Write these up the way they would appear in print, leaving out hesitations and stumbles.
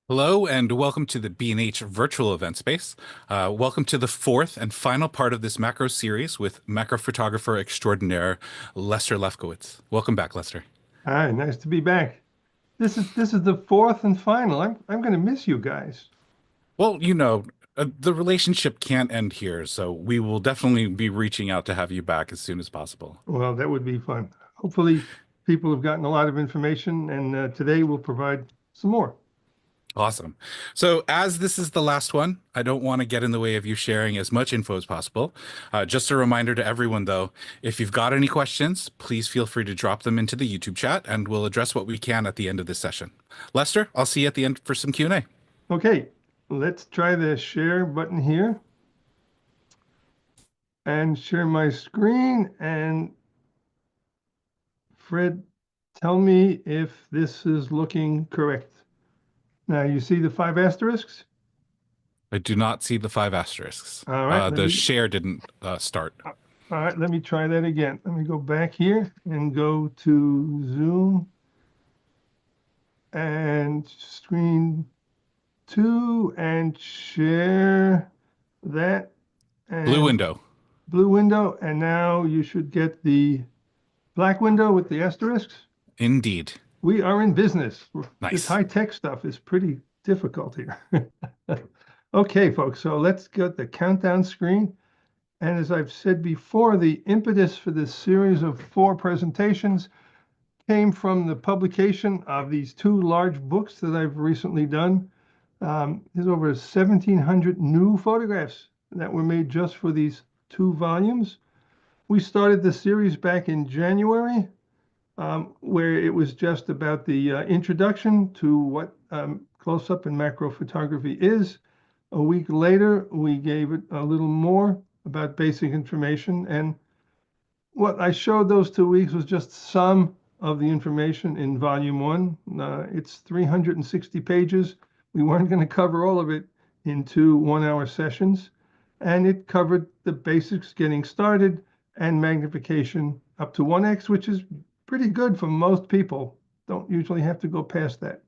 Hello and welcome to the B&H virtual event space. Welcome to the fourth and final part of this macro series with macro photographer extraordinaire Lester Lefkowitz. Welcome back, Lester. Hi, nice to be back. This is the fourth and final. I'm going to miss you guys. Well, the relationship can't end here, so we will definitely be reaching out to have you back as soon as possible. Well, that would be fun. Hopefully, people have gotten a lot of information, and today we'll provide some more. Awesome. So, as this is the last one, I don't want to get in the way of you sharing as much info as possible. Just a reminder to everyone, though, if you've got any questions, please feel free to drop them into the YouTube chat, and we'll address what we can at the end of this session. Lester, I'll see you at the end for some Q&A. Okay, let's try the share button here and share my screen. And Fred, tell me if this is looking correct. Now, you see the 5 asterisks? I do not see the 5 asterisks. All right, The share didn't start. all right, let me try that again. Let me go back here and go to Zoom and screen 2 and share that. And Blue window. blue window. And now you should get the black window with the asterisks. Indeed. We are in business. This Nice. high-tech stuff is pretty difficult here. Okay, folks, so let's get the countdown screen. And as I've said before, the impetus for this series of 4 presentations came from the publication of these 2 large books that I've recently done. There's over 1,700 new photographs that were made just for these 2 volumes. We started the series back in January, where it was just about the introduction to what close-up and macro photography is. A week later, we gave it a little more about basic information. And what I showed those 2 weeks was just some of the information in volume 1. It's 360 pages. We weren't going to cover all of it in 2 one-hour sessions. And it covered the basics getting started and magnification up to 1x, which is pretty good for most people. Don't usually have to go past that.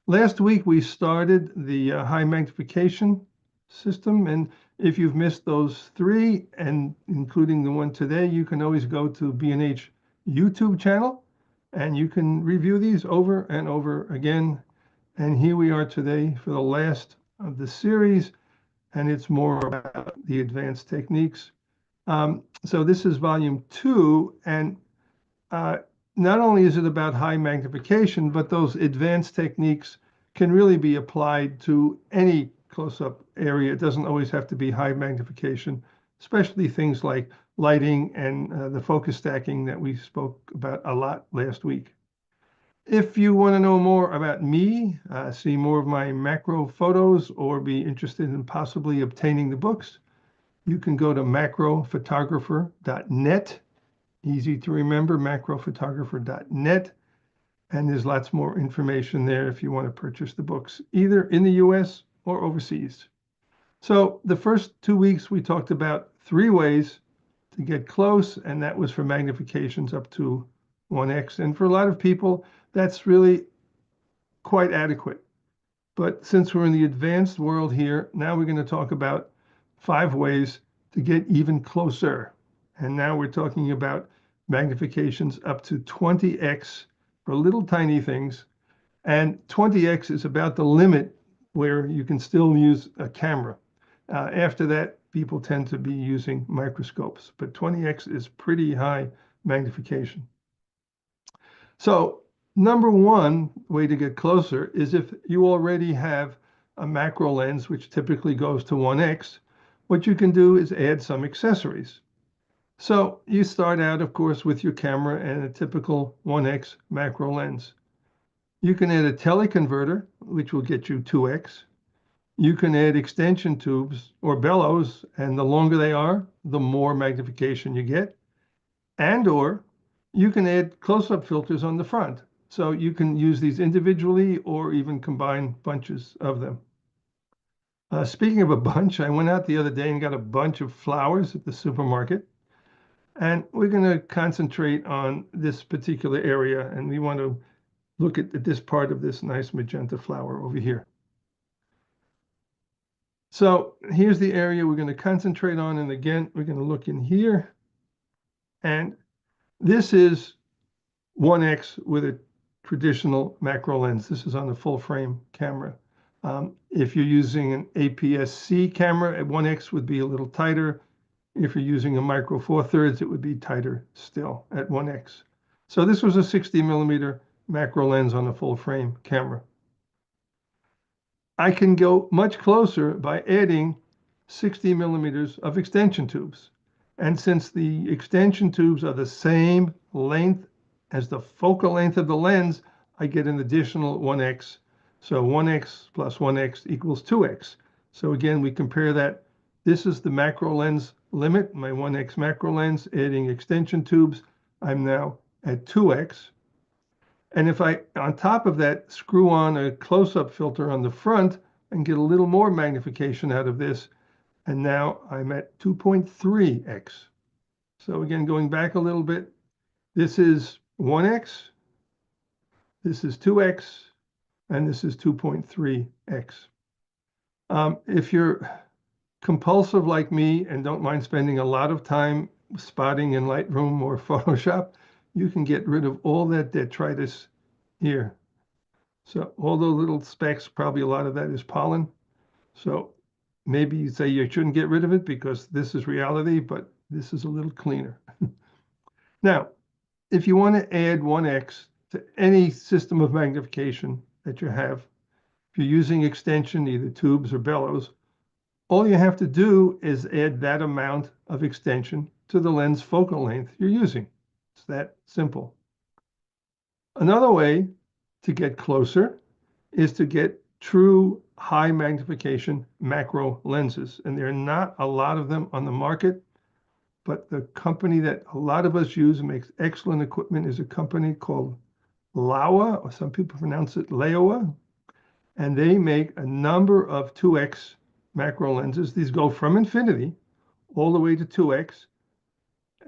Last week, we started the high magnification system. And if you've missed those 3, and including the one today, you can always go to B&H YouTube channel, and you can review these over and over again. And here we are today for the last of the series, and it's more about the advanced techniques. So this is volume 2, and not only is it about high magnification, but those advanced techniques can really be applied to any close-up area. It doesn't always have to be high magnification, especially things like lighting and the focus stacking that we spoke about a lot last week. If you want to know more about me, see more of my macro photos, or be interested in possibly obtaining the books, you can go to macrophotographer.net. Easy to remember, macrophotographer.net. And there's lots more information there if you want to purchase the books, either in the US or overseas. So the first 2 weeks, we talked about 3 ways to get close, and that was for magnifications up to 1x. And for a lot of people, that's really quite adequate. But since we're in the advanced world here, now we're going to talk about 5 ways to get even closer. And now we're talking about magnifications up to 20x for little tiny things. And 20x is about the limit where you can still use a camera. After that, people tend to be using microscopes, but 20x is pretty high magnification. So number 1 way to get closer is if you already have a macro lens, which typically goes to 1x, what you can do is add some accessories. So you start out, of course, with your camera and a typical 1x macro lens. You can add a teleconverter, which will get you 2x. You can add extension tubes or bellows, and the longer they are, the more magnification you get. And or you can add close-up filters on the front. So you can use these individually or even combine bunches of them. Speaking of a bunch, I went out the other day and got a bunch of flowers at the supermarket. And we're going to concentrate on this particular area, and we want to look at this part of this nice magenta flower over here. So here's the area we're going to concentrate on. And again, we're going to look in here. And this is 1x with a traditional macro lens. This is on the full frame camera. If you're using an APS-C camera, 1x would be a little tighter. If you're using a micro 4/3, it would be tighter still at 1x. So this was a 60 millimeter macro lens on a full frame camera. I can go much closer by adding 60 millimeters of extension tubes. And since the extension tubes are the same length as the focal length of the lens, I get an additional 1x. So 1x plus 1x equals 2x. So again, we compare that. This is the macro lens limit, my 1x macro lens, adding extension tubes. I'm now at 2x. And if I, on top of that, screw on a close-up filter on the front and get a little more magnification out of this, and now I'm at 2.3x. So again, going back a little bit, this is 1x, this is 2x, and this is 2.3x. If you're compulsive like me and don't mind spending a lot of time spotting in Lightroom or Photoshop, you can get rid of all that detritus here. So all those little specks, probably a lot of that is pollen. So maybe you say you shouldn't get rid of it because this is reality, but this is a little cleaner. Now, if you want to add 1x to any system of magnification that you have, if you're using extension, either tubes or bellows, all you have to do is add that amount of extension to the lens focal length you're using. It's that simple. Another way to get closer is to get true high magnification macro lenses. And there are not a lot of them on the market, but the company that a lot of us use and makes excellent equipment is a company called Laowa, or some people pronounce it Laowa. And they make a number of 2x macro lenses. These go from infinity all the way to 2x.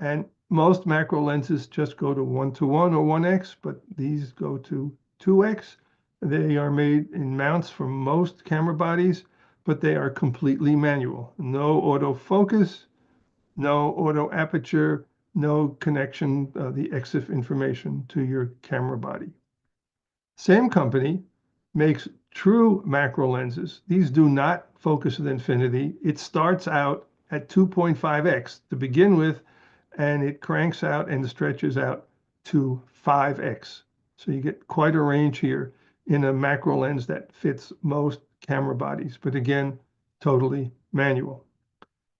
And most macro lenses just go to 1:1 or 1x, but these go to 2x. They are made in mounts for most camera bodies, but they are completely manual. No autofocus, no auto aperture, no connection, the EXIF information to your camera body. Same company makes true macro lenses. These do not focus at infinity. It starts out at 2.5x to begin with, and it cranks out and stretches out to 5x. So you get quite a range here in a macro lens that fits most camera bodies, but again, totally manual.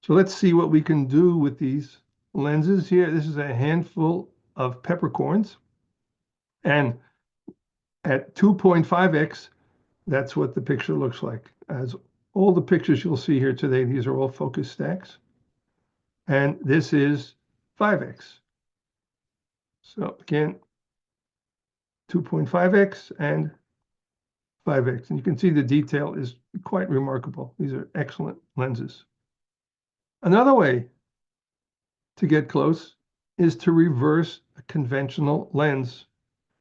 So let's see what we can do with these lenses here. This is a handful of peppercorns, and at 2.5x, that's what the picture looks like. As all the pictures you'll see here today, these are all focus stacks. And this is 5x. So again, 2.5x and 5x. And you can see the detail is quite remarkable. These are excellent lenses. Another way to get close is to reverse a conventional lens.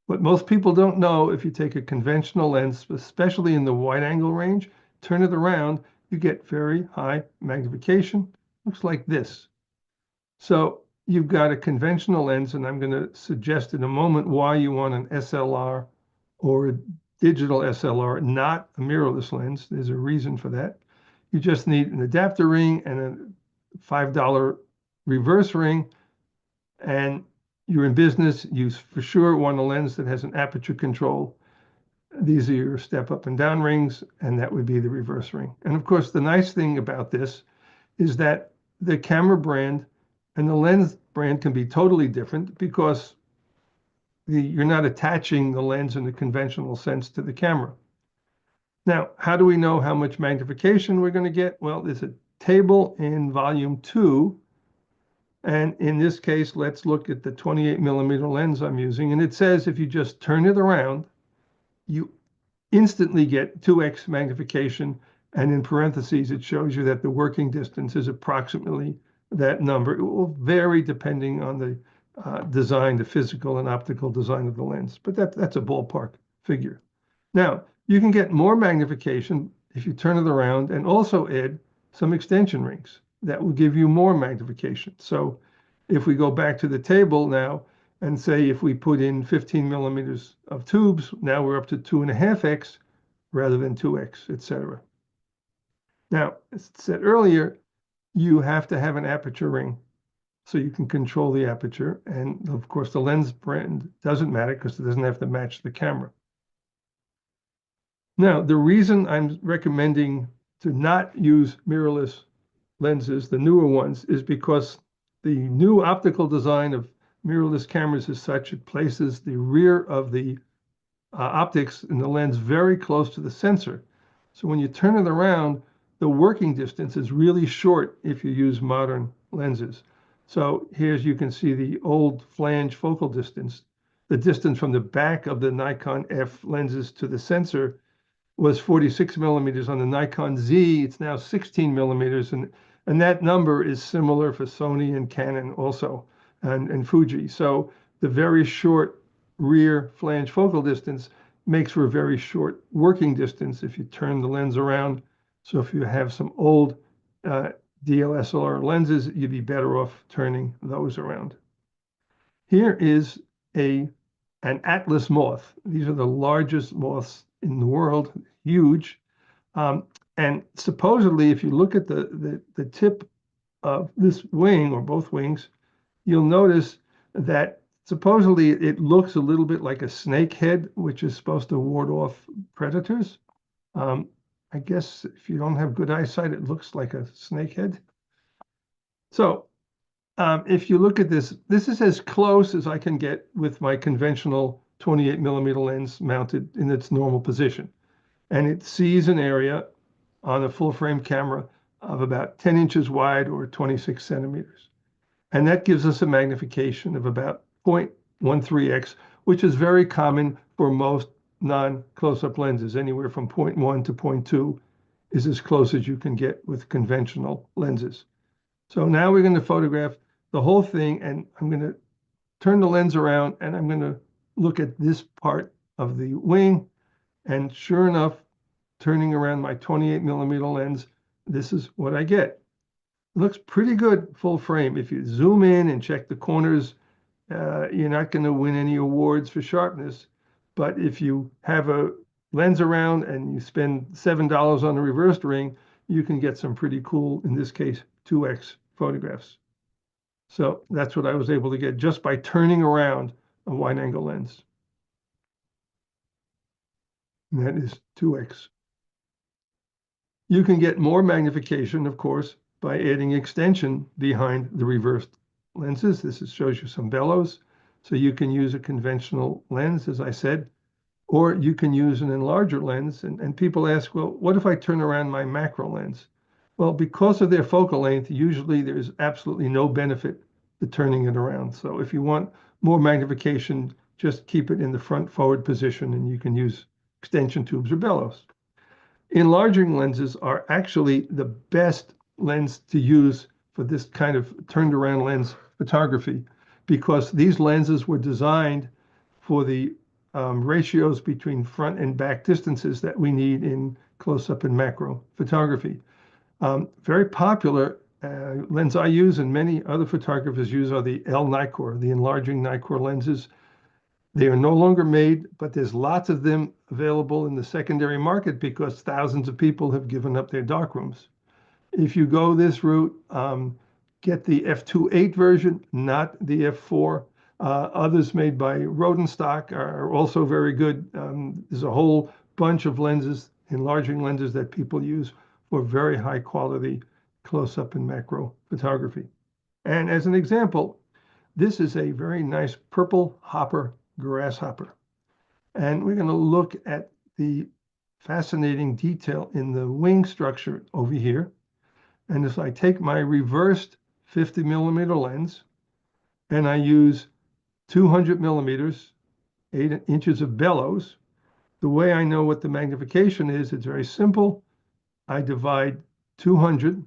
What most people don't know, if you take a conventional lens, especially in the wide angle range, turn it around, you get very high magnification. Looks like this. So you've got a conventional lens, and I'm going to suggest in a moment why you want an SLR or a digital SLR, not a mirrorless lens. There's a reason for that. You just need an adapter ring and a $5 reverse ring, and you're in business. You for sure want a lens that has an aperture control. These are your step up and down rings, and that would be the reverse ring. And of course, the nice thing about this is that the camera brand and the lens brand can be totally different because you're not attaching the lens in the conventional sense to the camera. Now, how do we know how much magnification we're going to get? Well, there's a table in volume 2. And in this case, let's look at the 28 millimeter lens I'm using. And it says if you just turn it around, you instantly get 2x magnification. And in parentheses, it shows you that the working distance is approximately that number. It will vary depending on the design, the physical and optical design of the lens. But that's a ballpark figure. Now, you can get more magnification if you turn it around and also add some extension rings. That will give you more magnification. So if we go back to the table now and say if we put in 15 millimeters of tubes, now we're up to 2.5x rather than 2x, etc. Now, as I said earlier, you have to have an aperture ring so you can control the aperture. And of course, the lens brand doesn't matter because it doesn't have to match the camera. Now, the reason I'm recommending to not use mirrorless lenses, the newer ones, is because the new optical design of mirrorless cameras is such it places the rear of the optics in the lens very close to the sensor. So when you turn it around, the working distance is really short if you use modern lenses. So here you can see the old flange focal distance. The distance from the back of the Nikon F lenses to the sensor was 46 millimeters. On the Nikon Z, it's now 16 millimeters. And that number is similar for Sony and Canon also, and Fuji. So the very short rear flange focal distance makes for a very short working distance if you turn the lens around. So if you have some old DSLR lenses, you'd be better off turning those around. Here is an Atlas moth. These are the largest moths in the world, huge. And supposedly, if you look at the tip of this wing or both wings, you'll notice that supposedly it looks a little bit like a snake head, which is supposed to ward off predators. I guess if you don't have good eyesight, it looks like a snake head. So if you look at this, this is as close as I can get with my conventional 28 millimeter lens mounted in its normal position. And it sees an area on a full frame camera of about 10 inches wide or 26 centimeters. And that gives us a magnification of about 0.13x, which is very common for most non-close-up lenses. Anywhere from 0.1 to 0.2 is as close as you can get with conventional lenses. So now we're going to photograph the whole thing, and I'm going to turn the lens around, and I'm going to look at this part of the wing. And sure enough, turning around my 28 millimeter lens, this is what I get. It looks pretty good full frame. If you zoom in and check the corners, you're not going to win any awards for sharpness. But if you have a lens around and you spend $7 on a reversed ring, you can get some pretty cool, in this case, 2x photographs. So that's what I was able to get just by turning around a wide angle lens. And that is 2x. You can get more magnification, of course, by adding extension behind the reversed lenses. This shows you some bellows. So you can use a conventional lens, as I said, or you can use an enlarger lens. And people ask, well, what if I turn around my macro lens? Well, because of their focal length, usually there's absolutely no benefit to turning it around. So if you want more magnification, just keep it in the front forward position and you can use extension tubes or bellows. Enlarging lenses are actually the best lens to use for this kind of turned around lens photography, because these lenses were designed for the ratios between front and back distances that we need in close-up and macro photography. Very popular lens I use and many other photographers use are the L-Nikkor, the enlarging Nikkor lenses. They are no longer made, but there's lots of them available in the secondary market because thousands of people have given up their darkrooms. If you go this route, get the f2.8 version, not the f4. Others made by Rodenstock are also very good. There's a whole bunch of lenses, enlarging lenses that people use for very high quality close-up and macro photography. And as an example, this is a very nice purple hopper grasshopper. And we're going to look at the fascinating detail in the wing structure over here. And as I take my reversed 50 millimeter lens and I use 200 millimeters, 8 inches of bellows, the way I know what the magnification is, it's very simple. I divide 200,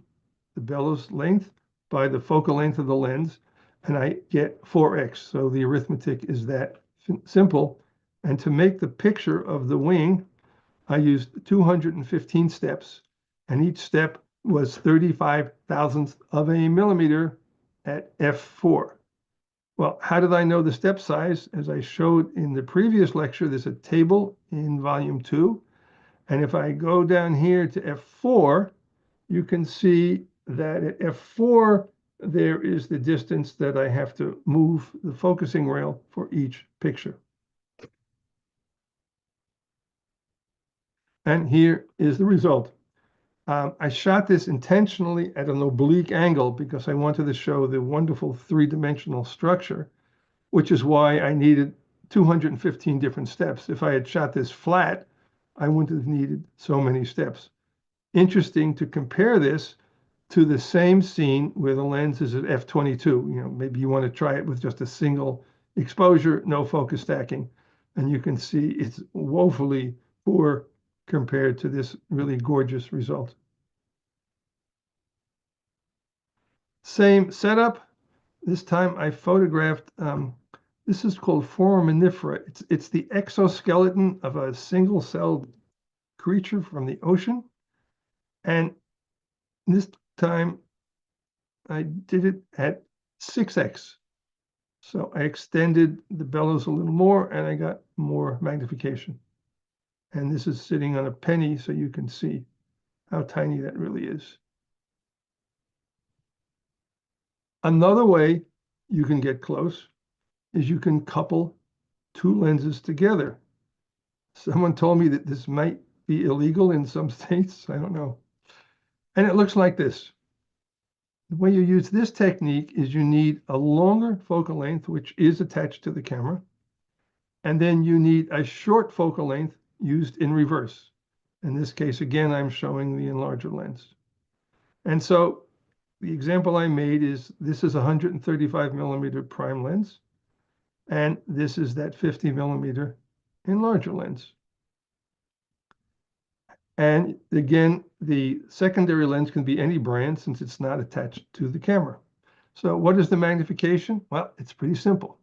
the bellows length, by the focal length of the lens, and I get 4x. So the arithmetic is that simple. And to make the picture of the wing, I used 215 steps, and each step was 35 thousandths of a millimeter at f4. Well, how did I know the step size? As I showed in the previous lecture, there's a table in volume 2. And if I go down here to f4, you can see that at f4, there is the distance that I have to move the focusing rail for each picture. And here is the result. I shot this intentionally at an oblique angle because I wanted to show the wonderful three-dimensional structure, which is why I needed 215 different steps. If I had shot this flat, I wouldn't have needed so many steps. Interesting to compare this to the same scene where the lens is at f22. You know, maybe you want to try it with just a single exposure, no focus stacking, and you can see it's woefully poor compared to this really gorgeous result. Same setup. This time I photographed, this is called foraminifera. It's the exoskeleton of a single-celled creature from the ocean. And this time I did it at 6x. So I extended the bellows a little more and I got more magnification. And this is sitting on a penny, so you can see how tiny that really is. Another way you can get close is you can couple two lenses together. Someone told me that this might be illegal in some states. I don't know. And it looks like this. The way you use this technique is you need a longer focal length, which is attached to the camera. And then you need a short focal length used in reverse. In this case, again, I'm showing the enlarger lens. And so the example I made is this is a 135 millimeter prime lens. And this is that 50 millimeter enlarger lens. And again, the secondary lens can be any brand since it's not attached to the camera. So what is the magnification? Well, it's pretty simple.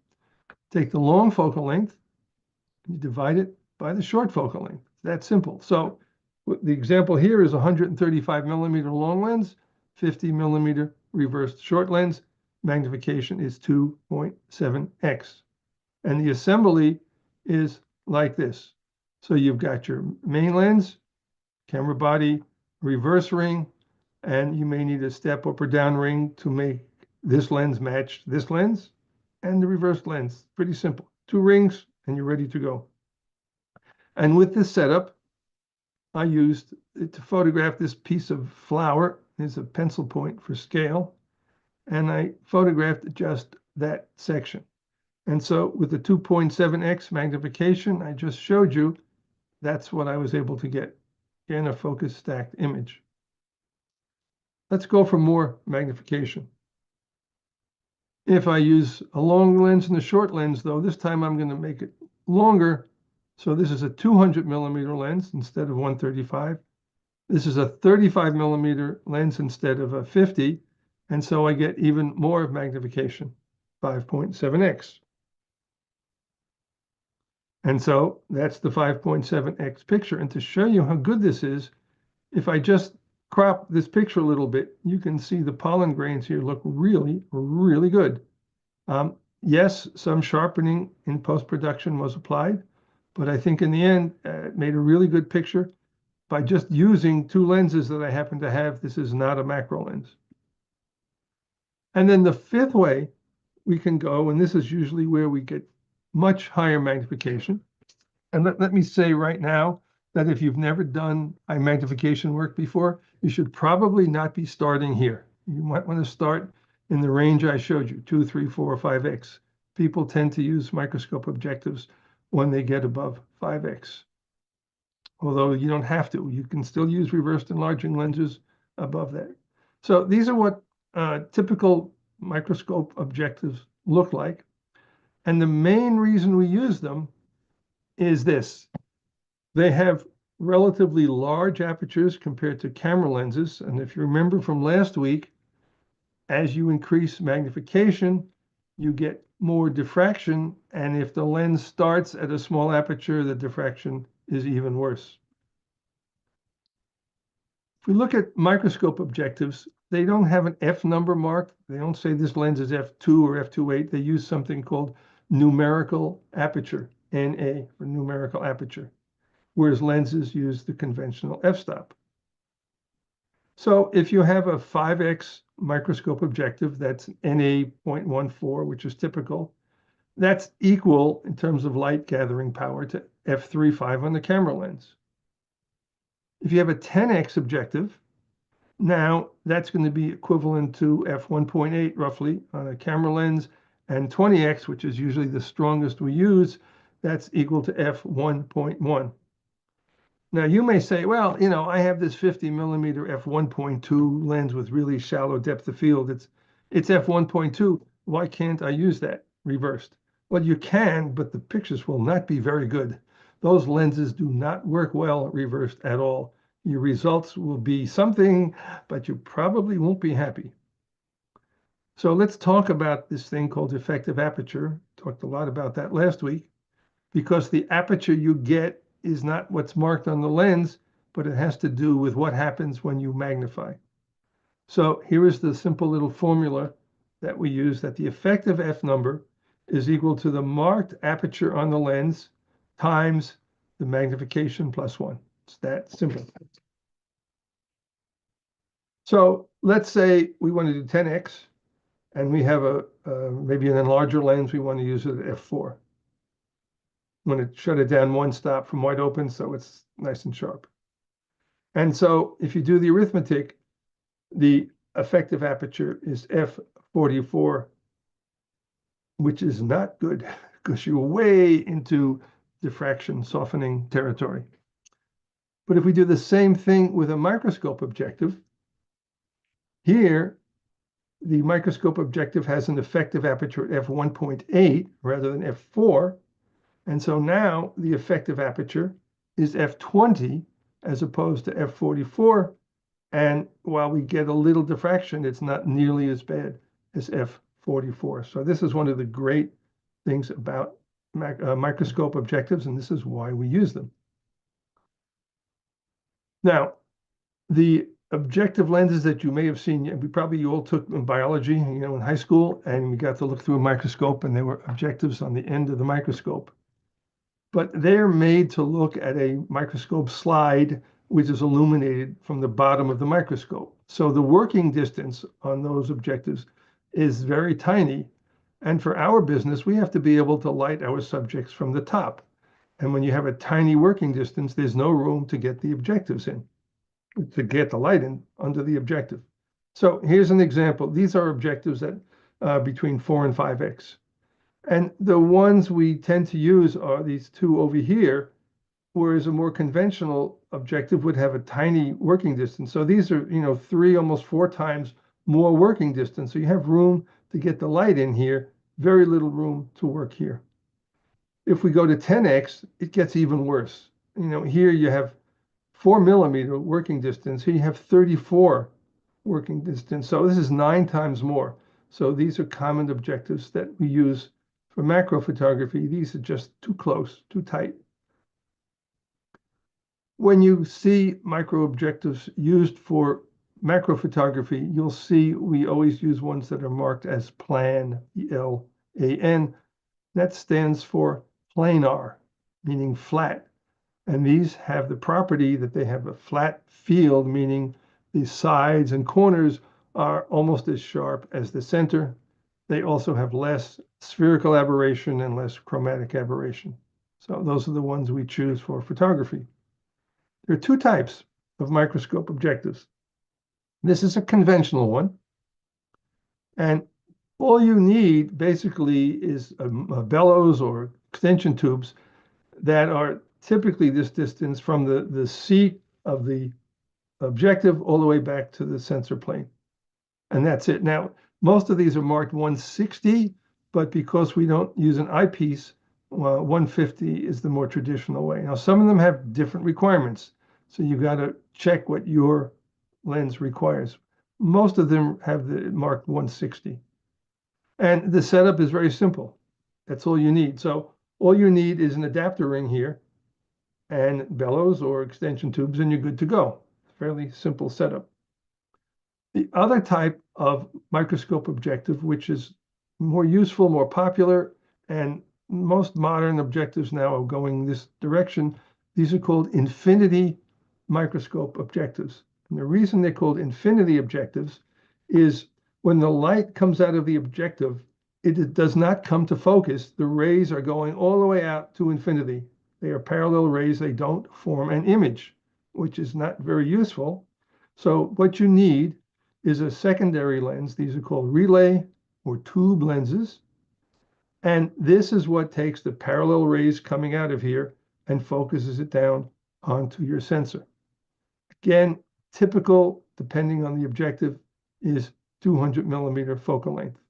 Take the long focal length, you divide it by the short focal length. It's that simple. So the example here is 135 millimeter long lens, 50 millimeter reversed short lens. Magnification is 2.7x. And the assembly is like this. So you've got your main lens, camera body, reverse ring, and you may need a step up or down ring to make this lens match this lens and the reversed lens. Pretty simple. 2 rings and you're ready to go. And with this setup, I used it to photograph this piece of flower. There's a pencil point for scale. And I photographed just that section. And so with the 2.7x magnification I just showed you, that's what I was able to get in a focus stacked image. Let's go for more magnification. If I use a long lens and a short lens, though, this time I'm going to make it longer. So this is a 200 millimeter lens instead of 135. This is a 35 millimeter lens instead of a 50. And so I get even more magnification, 5.7x. And so that's the 5.7x picture. And to show you how good this is, if I just crop this picture a little bit, you can see the pollen grains here look really, really good. Yes, some sharpening in post-production was applied, but I think in the end, it made a really good picture. By just using 2 lenses that I happen to have, this is not a macro lens. And then the 5th way we can go, and this is usually where we get much higher magnification. And let me say right now that if you've never done high magnification work before, you should probably not be starting here. You might want to start in the range I showed you, 2, 3, 4, or 5x. People tend to use microscope objectives when they get above 5x. Although you don't have to. You can still use reversed enlarging lenses above that. So these are what typical microscope objectives look like. And the main reason we use them is this. They have relatively large apertures compared to camera lenses. And if you remember from last week, as you increase magnification, you get more diffraction. And if the lens starts at a small aperture, the diffraction is even worse. we look at microscope objectives, they don't have an F number marked. They don't say this lens is f2 or f2.8. They use something called numerical aperture, NA for numerical aperture, whereas lenses use the conventional f-stop. So if you have a 5x microscope objective, that's NA 0.14, which is typical, that's equal in terms of light gathering power to f3.5 on the camera lens. If you have a 10x objective, now that's going to be equivalent to f1.8 roughly on a camera lens, and 20x, which is usually the strongest we use, that's equal to f1.1. Now you may say, well, I have this 50 millimeter f1.2 lens with really shallow depth of field. It's f1.2. Why can't I use that reversed? Well, you can, but the pictures will not be very good. Those lenses do not work well reversed at all. Your results will be something, but you probably won't be happy. So let's talk about this thing called effective aperture. Talked a lot about that last week, because the aperture you get is not what's marked on the lens, but it has to do with what happens when you magnify. So here is the simple little formula that we use, that the effective F number is equal to the marked aperture on the lens times the magnification plus 1. It's that simple. So let's say we want to do 10x, and we have maybe an enlarger lens. We want to use it at f4. I'm going to shut it down one stop from wide open so it's nice and sharp. And so if you do the arithmetic, the effective aperture is f44, which is not good because you're way into diffraction softening territory. But if we do the same thing with a microscope objective, here the microscope objective has an effective aperture at f1.8 rather than f4. And so now the effective aperture is f20 as opposed to f44. And while we get a little diffraction, it's not nearly as bad as f44. So this is one of the great things about microscope objectives, and this is why we use them. Now, the objective lenses that you may have seen, you all took in biology, in high school, and we got to look through a microscope, and there were objectives on the end of the microscope. But they're made to look at a microscope slide, which is illuminated from the bottom of the microscope. So the working distance on those objectives is very tiny. And for our business, we have to be able to light our subjects from the top. And when you have a tiny working distance, there's no room to get the objectives in, to get the light in under the objective. So here's an example. These are objectives that between 4 and 5x. And the ones we tend to use are these two over here, whereas a more conventional objective would have a tiny working distance. So these are, 3, almost 4 times more working distance. So you have room to get the light in here, very little room to work here. If we go to 10x, it gets even worse. Here you have 4 millimeter working distance. Here you have 34 working distance. So this is 9 times more. So these are common objectives that we use for macro photography. These are just too close, too tight. When you see micro objectives used for macro photography, you'll see we always use ones that are marked as PLAN, E-L-A-N. That stands for planar, meaning flat. And these have the property that they have a flat field, meaning the sides and corners are almost as sharp as the center. They also have less spherical aberration and less chromatic aberration. So those are the ones we choose for photography. There are 2 types of microscope objectives. This is a conventional one. And all you need basically is a bellows or extension tubes that are typically this distance from the seat of the objective all the way back to the sensor plane. And that's it. Now, most of these are marked 160, but because we don't use an eyepiece, 150 is the more traditional way. Now, some of them have different requirements, so you got to check what your lens requires. Most of them have the marked 160. And the setup is very simple. That's all you need. So all you need is an adapter ring here and bellows or extension tubes, and you're good to go. fairly simple setup. The other type of microscope objective, which is more useful, more popular, and most modern objectives now are going this direction. These are called infinity microscope objectives. And the reason they're called infinity objectives is when the light comes out of the objective, it does not come to focus. The rays are going all the way out to infinity. They are parallel rays. They don't form an image, which is not very useful. So what you need is a secondary lens. These are called relay or tube lenses. And this is what takes the parallel rays coming out of here and focuses it down onto your sensor. Again, typical, depending on the objective, is 200 millimeter focal length.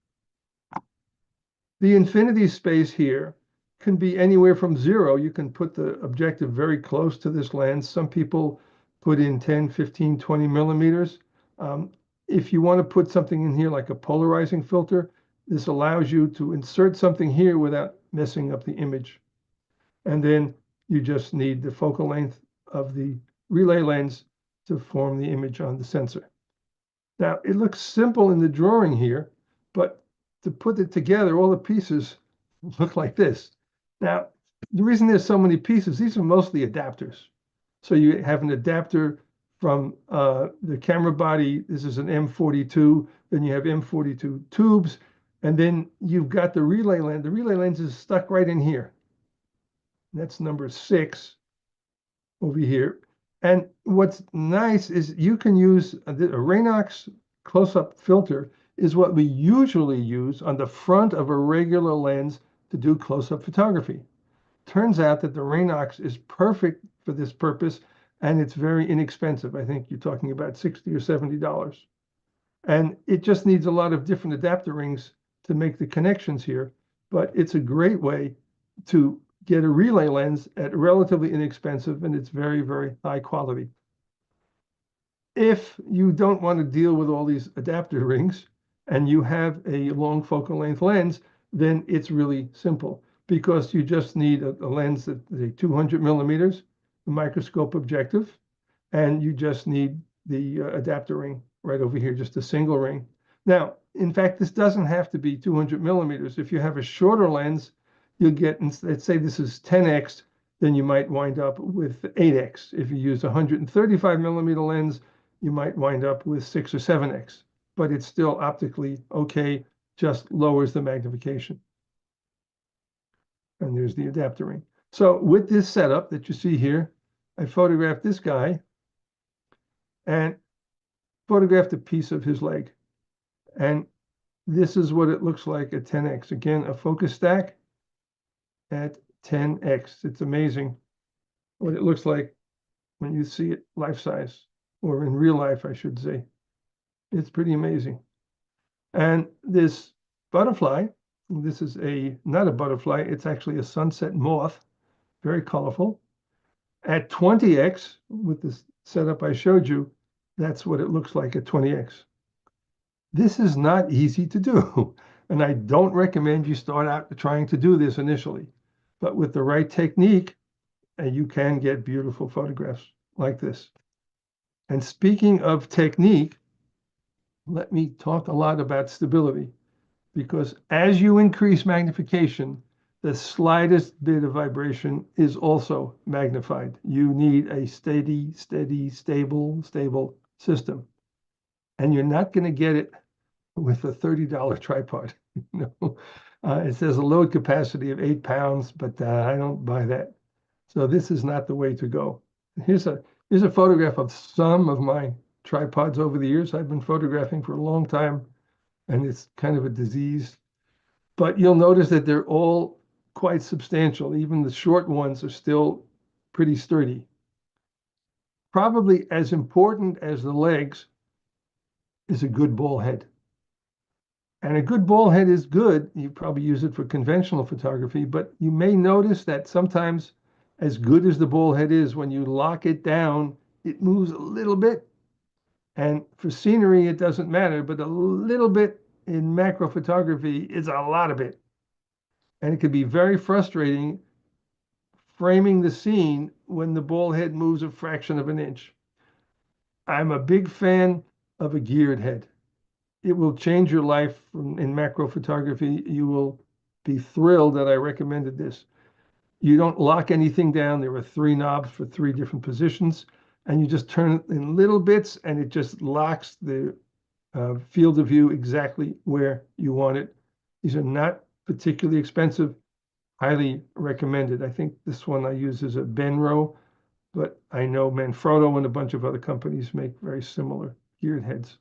The infinity space here can be anywhere from 0. You can put the objective very close to this lens. Some people put in 10, 15, 20 millimeters. If you want to put something in here like a polarizing filter, this allows you to insert something here without messing up the image. And then you just need the focal length of the relay lens to form the image on the sensor. Now, it looks simple in the drawing here, but to put it together, all the pieces look like this. Now, the reason there's so many pieces, these are mostly adapters. So you have an adapter from the camera body. This is an M42. Then you have M42 tubes. And then you've got the relay lens. The relay lens is stuck right in here. That's number 6 over here. And what's nice is you can use a Raynox close-up filter is what we usually use on the front of a regular lens to do close-up photography. Turns out that the Raynox is perfect for this purpose, and it's very inexpensive. I think you're talking about $60 or $70. And it just needs a lot of different adapter rings to make the connections here, but it's a great way to get a relay lens at relatively inexpensive, and it's very, very high quality. If you don't want to deal with all these adapter rings and you have a long focal length lens, then it's really simple because you just need a lens that is 200 millimeters, a microscope objective, and you just need the adapter ring right over here, just a single ring. Now, in fact, this doesn't have to be 200 millimeters. If you have a shorter lens, you'll get, let's say this is 10x, then you might wind up with 8x. If you use a 135 millimeter lens, you might wind up with 6 or 7x, but it's still optically okay, just lowers the magnification. And there's the adapter ring. So with this setup that you see here, I photographed this guy and photographed a piece of his leg. And this is what it looks like at 10x. Again, a focus stack at 10x. It's amazing what it looks like when you see it life size, or in real life, I should say. It's pretty amazing. And this butterfly, this is not a butterfly, it's actually a sunset moth, very colorful. At 20x, with this setup I showed you, that's what it looks like at 20x. This is not easy to do, and I don't recommend you start out trying to do this initially. But with the right technique, you can get beautiful photographs like this. And speaking of technique, let me talk a lot about stability, because as you increase magnification, the slightest bit of vibration is also magnified. You need a steady, stable system. And you're not going to get it with a $30 tripod. It says a load capacity of 8 pounds, but I don't buy that. So this is not the way to go. Here's a photograph of some of my tripods over the years. I've been photographing for a long time, and it's kind of a disease. But you'll notice that they're all quite substantial. Even the short ones are still pretty sturdy. Probably as important as the legs is a good ball head. And a good ball head is good. You probably use it for conventional photography, but you may notice that sometimes, as good as the ball head is, when you lock it down, it moves a little bit. And for scenery, it doesn't matter, but a little bit in macro photography is a lot of it. And it can be very frustrating framing the scene when the ball head moves a fraction of an inch. I'm a big fan of a geared head. It will change your life in macro photography. You will be thrilled that I recommended this. You don't lock anything down. There are 3 knobs for 3 different positions, and you just turn it in little bits, and it just locks the field of view exactly where you want it. These are not particularly expensive, highly recommended. I think this one I use is a Benro, but I know Manfrotto and a bunch of other companies make very similar geared heads.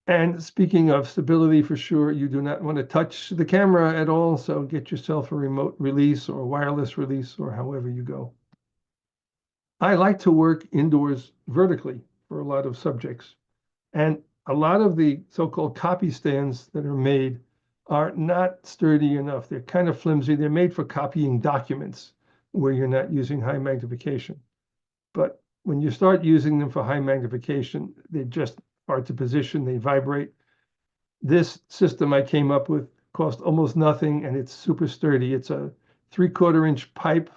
And speaking of stability, for sure, you do not want to touch the camera at all, so get yourself a remote release or wireless release or however you go. I like to work indoors vertically for a lot of subjects. And a lot of the so-called copy stands that are made are not sturdy enough. They're kind of flimsy. They're made for copying documents where you're not using high magnification. But when you start using them for high magnification, they're just hard to position. They vibrate. This system I came up with cost almost nothing, and it's super sturdy. It's a 3/4 inch pipe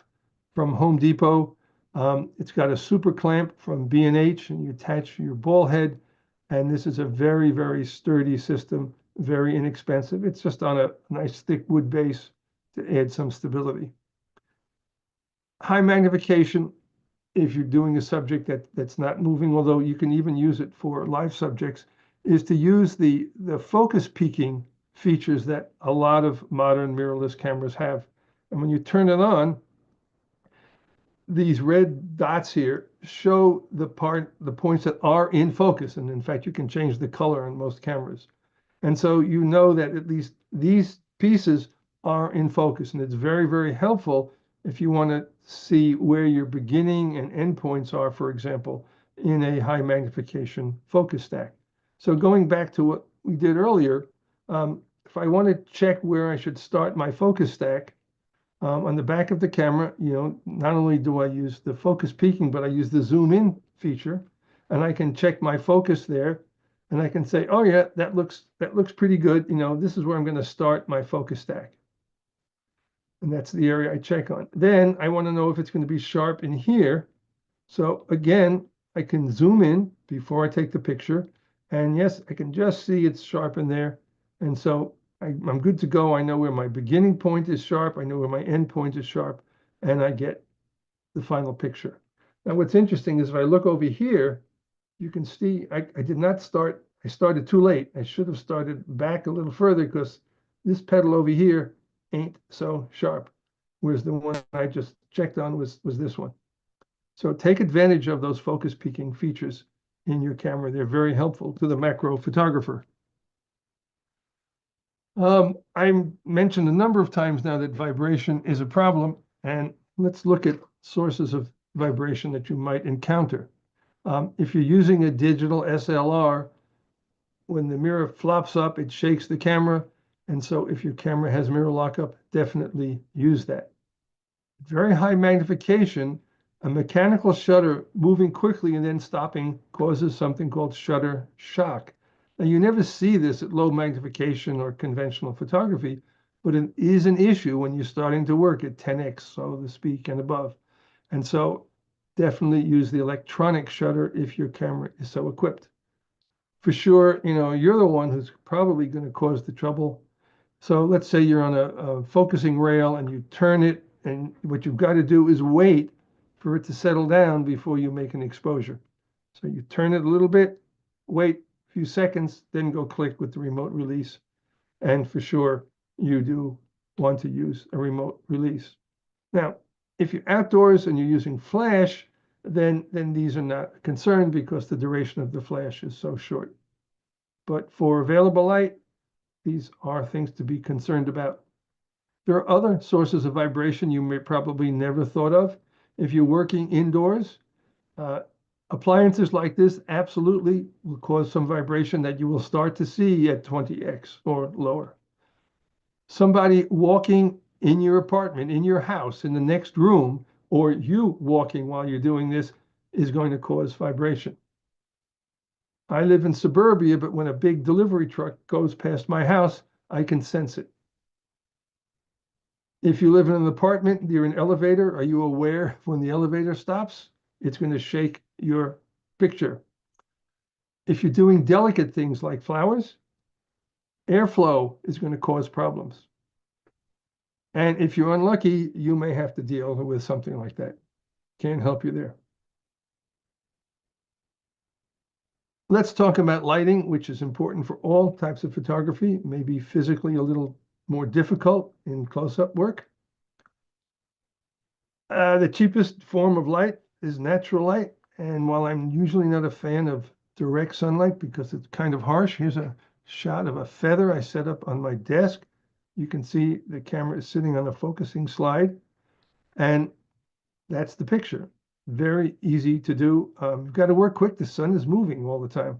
from Home Depot. It's got a super clamp from B&H, and you attach your ball head. And this is a very, very sturdy system, very inexpensive. It's just on a nice thick wood base to add some stability. High magnification, if you're doing a subject that's not moving, although you can even use it for live subjects, is to use the focus peaking features that a lot of modern mirrorless cameras have. And when you turn it on, these red dots here show the points that are in focus. And in fact, you can change the color on most cameras. And so you know that at least these pieces are in focus. And it's very, very helpful if you want to see where your beginning and end points are, for example, in a high magnification focus stack. So going back to what we did earlier, if I want to check where I should start my focus stack, on the back of the camera, not only do I use the focus peaking, but I use the zoom in feature, and I can check my focus there, and I can say, oh yeah, that looks pretty good. This is where I'm going to start my focus stack. And that's the area I check on. Then I want to know if it's going to be sharp in here. So again, I can zoom in before I take the picture. And yes, I can just see it's sharp in there. And so I'm good to go. I know where my beginning point is sharp. I know where my end point is sharp. And I get the final picture. Now, what's interesting is if I look over here, you can see I did not start. I started too late. I should have started back a little further because this pedal over here ain't so sharp. Whereas the one I just checked on was this one. So take advantage of those focus peaking features in your camera. They're very helpful to the macro photographer. I mentioned a number of times now that vibration is a problem, and let's look at sources of vibration that you might encounter. If you're using a digital SLR, when the mirror flops up, it shakes the camera. And so if your camera has mirror lockup, definitely use that. Very high magnification, a mechanical shutter moving quickly and then stopping causes something called shutter shock. Now, you never see this at low magnification or conventional photography, but it is an issue when you're starting to work at 10x, so to speak, and above. And so definitely use the electronic shutter if your camera is so equipped. For sure, you're the one who's probably going to cause the trouble. So let's say you're on a focusing rail and you turn it, and what you've got to do is wait for it to settle down before you make an exposure. So you turn it a little bit, wait a few seconds, then go click with the remote release. And for sure, you do want to use a remote release. Now, if you're outdoors and you're using flash, then these are not a concern because the duration of the flash is so short. But for available light, these are things to be concerned about. There are other sources of vibration you may probably never thought of. If you're working indoors, appliances like this absolutely will cause some vibration that you will start to see at 20x or lower. Somebody walking in your apartment, in your house, in the next room, or you walking while you're doing this is going to cause vibration. I live in suburbia, but when a big delivery truck goes past my house, I can sense it. If you live in an apartment near an elevator, are you aware when the elevator stops? It's going to shake your picture. If you're doing delicate things like flowers, airflow is going to cause problems. And if you're unlucky, you may have to deal with something like that. Can't help you there. Let's talk about lighting, which is important for all types of photography, maybe physically a little more difficult in close-up work. The cheapest form of light is natural light. And while I'm usually not a fan of direct sunlight because it's kind of harsh, here's a shot of a feather I set up on my desk. You can see the camera is sitting on a focusing slide, and that's the picture. Very easy to do. You've got to work quick. The sun is moving all the time.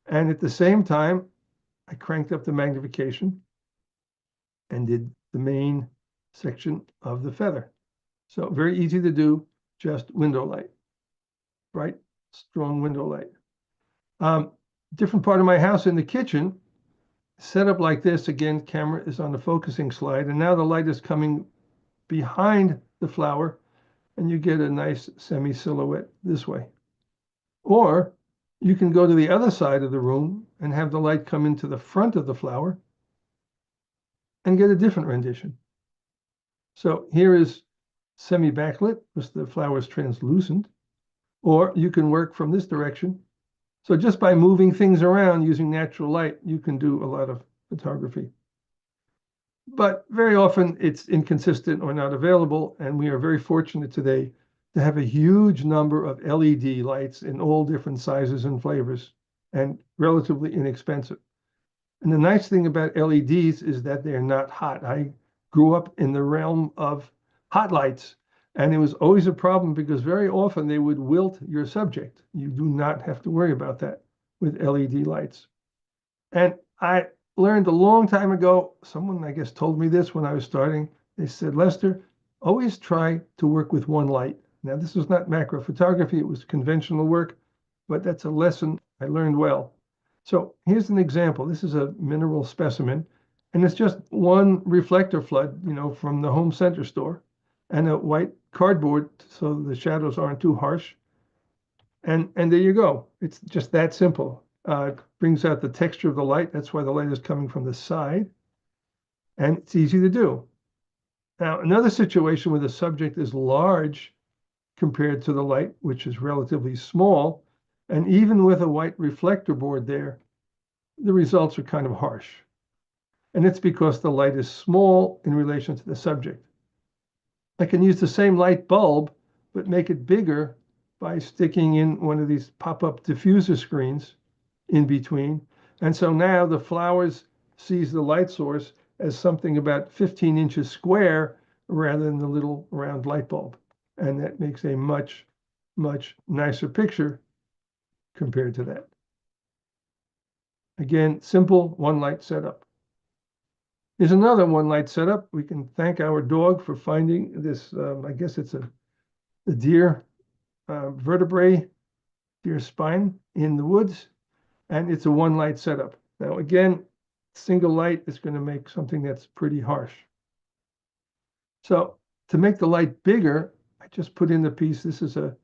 And at the same time, I cranked up the magnification and did the main section of the feather. So very easy to do, just window light, bright, strong window light. Different part of my house in the kitchen, set up like this. Again, camera is on the focusing slide, and now the light is coming behind the flower, and you get a nice semi-silhouette this way. Or you can go to the other side of the room and have the light come into the front of the flower and get a different rendition. So here is semi-backlit because the flower is translucent, or you can work from this direction. So just by moving things around using natural light, you can do a lot of photography. But very often it's inconsistent or not available, and we are very fortunate today to have a huge number of LED lights in all different sizes and flavors, and relatively inexpensive. And the nice thing about LEDs is that they're not hot. I grew up in the realm of hot lights, and it was always a problem because very often they would wilt your subject. You do not have to worry about that with LED lights. And I learned a long time ago, someone I guess told me this when I was starting. They said, Lester, always try to work with one light. Now, this was not macro photography, it was conventional work, but that's a lesson I learned well. So here's an example. This is a mineral specimen, and it's just one reflector flood, from the home center store, and a white cardboard so the shadows aren't too harsh. And there you go. It's just that simple. It brings out the texture of the light. That's why the light is coming from the side. And it's easy to do. Now, another situation where the subject is large compared to the light, which is relatively small, and even with a white reflector board there, the results are kind of harsh. And it's because the light is small in relation to the subject. I can use the same light bulb, but make it bigger by sticking in one of these pop-up diffuser screens in between. And so now the flowers sees the light source as something about 15 inches square rather than the little round light bulb. And that makes a much, much nicer picture compared to that. Again, simple one light setup. Here's another one light setup. We can thank our dog for finding this, I guess it's a deer vertebrae, deer spine in the woods, and it's a one light setup. Now again, single light is going to make something that's pretty harsh. So to make the light bigger, I just put in the piece. This is a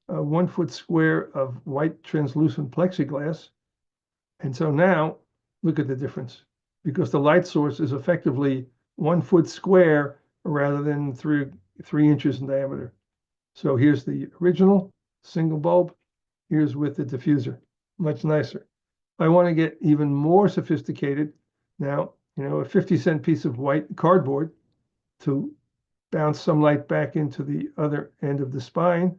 1 foot square of white translucent plexiglass. And so now look at the difference, because the light source is effectively 1 foot square rather than three inches in diameter. So here's the original single bulb. Here's with the diffuser, much nicer. If I want to get even more sophisticated, now, a 50-cent piece of white cardboard to bounce some light back into the other end of the spine.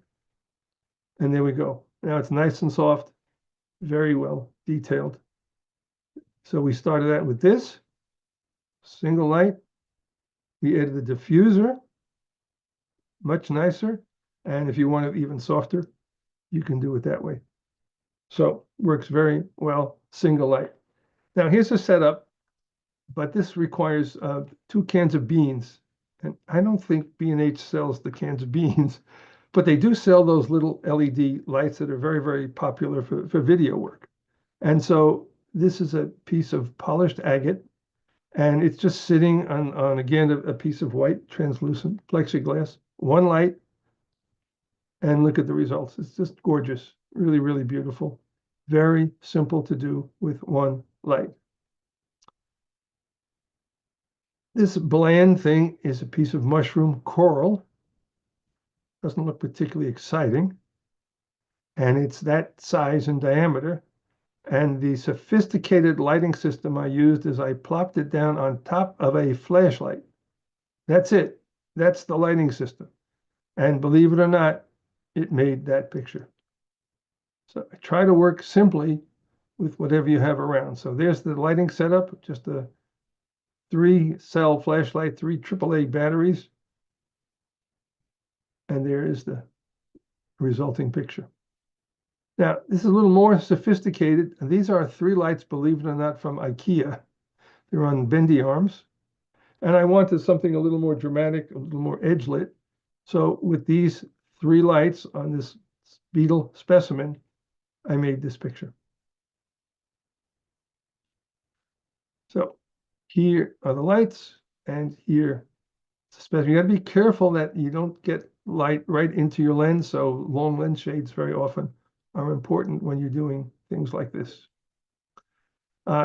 And there we go. Now it's nice and soft, very well detailed. So we started out with this single light. We added the diffuser, much nicer. And if you want it even softer, you can do it that way. So works very well, single light. Now here's a setup, but this requires 2 cans of beans. And I don't think B&H sells the cans of beans, but they do sell those little LED lights that are very, very popular for video work. And so this is a piece of polished agate, and it's just sitting on again, a piece of white translucent plexiglass, one light, and look at the results. It's just gorgeous. Really, really beautiful. Very simple to do with one light. This bland thing is a piece of mushroom coral. Doesn't look particularly exciting. And it's that size and diameter. And the sophisticated lighting system I used is I plopped it down on top of a flashlight. That's it. That's the lighting system. And believe it or not, it made that picture. So I try to work simply with whatever you have around. So there's the lighting setup, just a 3-cell flashlight, 3 AAA batteries. And there is the resulting picture. Now, this is a little more sophisticated. These are 3 lights, believe it or not, from IKEA. They're on bendy arms. And I wanted something a little more dramatic, a little more edge lit. So with these 3 lights on this beetle specimen, I made this picture. So here are the lights, and here it's a specimen. You got to be careful that you don't get light right into your lens. So long lens shades very often are important when you're doing things like this.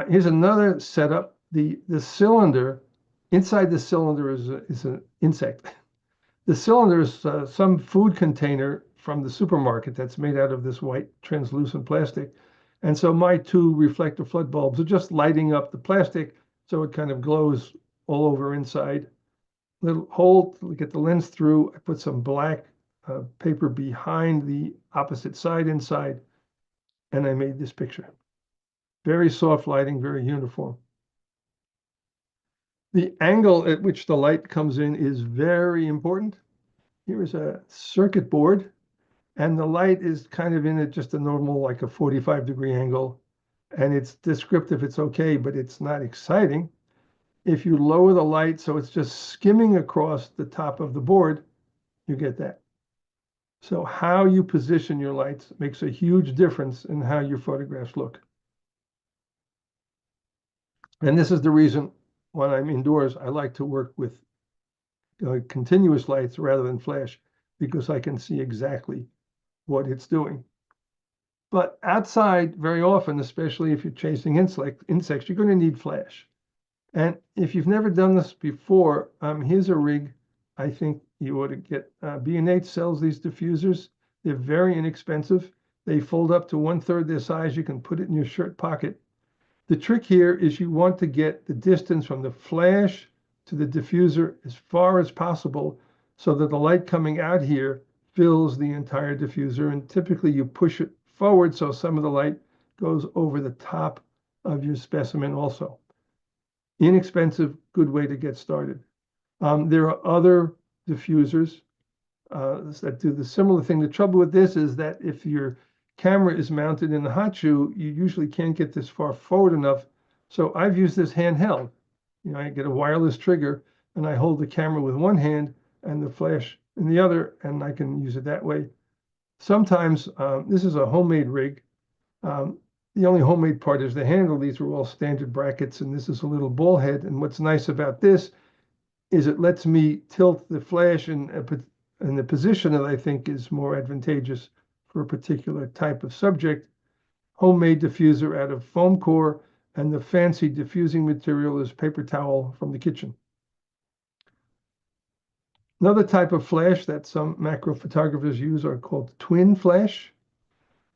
Here's another setup. The cylinder, inside the cylinder is an insect. The cylinder is some food container from the supermarket that's made out of this white translucent plastic. And so my 2 reflector flood bulbs are just lighting up the plastic so it kind of glows all over inside. Little hole to get the lens through. I put some black paper behind the opposite side inside, and I made this picture. Very soft lighting, very uniform. The angle at which the light comes in is very important. Here is a circuit board, and the light is kind of in at just a normal, like a 45-degree angle. And it's descriptive, it's okay, but it's not exciting. If you lower the light so it's just skimming across the top of the board, you get that. So how you position your lights makes a huge difference in how your photographs look. And this is the reason when I'm indoors, I like to work with continuous lights rather than flash, because I can see exactly what it's doing. But outside, very often, especially if you're chasing insects, you're going to need flash. And if you've never done this before, here's a rig I think you ought to get. B&H sells these diffusers. They're very inexpensive. They fold up to 1/3 their size. You can put it in your shirt pocket. The trick here is you want to get the distance from the flash to the diffuser as far as possible so that the light coming out here fills the entire diffuser. And typically you push it forward so some of the light goes over the top of your specimen also. Inexpensive, good way to get started. There are other diffusers that do the similar thing. The trouble with this is that if your camera is mounted in the hot shoe, you usually can't get this far forward enough. So I've used this handheld. I get a wireless trigger and I hold the camera with one hand and the flash in the other, and I can use it that way. Sometimes this is a homemade rig. The only homemade part is the handle. These are all standard brackets, and this is a little ball head. And what's nice about this is it lets me tilt the flash in the position that I think is more advantageous for a particular type of subject. Homemade diffuser out of foam core, and the fancy diffusing material is paper towel from the kitchen. Another type of flash that some macro photographers use are called twin flash.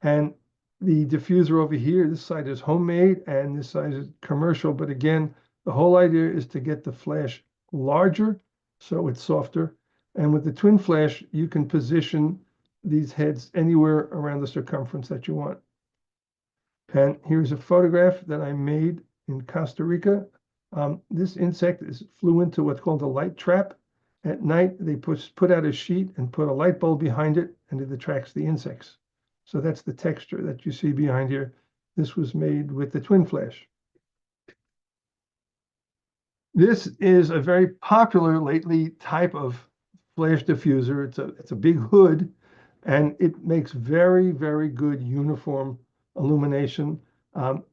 And the diffuser over here, this side is homemade and this side is commercial. But again, the whole idea is to get the flash larger so it's softer. And with the twin flash, you can position these heads anywhere around the circumference that you want. And here's a photograph that I made in Costa Rica. This insect flew into what's called a light trap. At night, they put out a sheet and put a light bulb behind it, and it attracts the insects. So that's the texture that you see behind here. This was made with the twin flash. This is a very popular lately type of flash diffuser. It's a big hood, and it makes very, very good uniform illumination.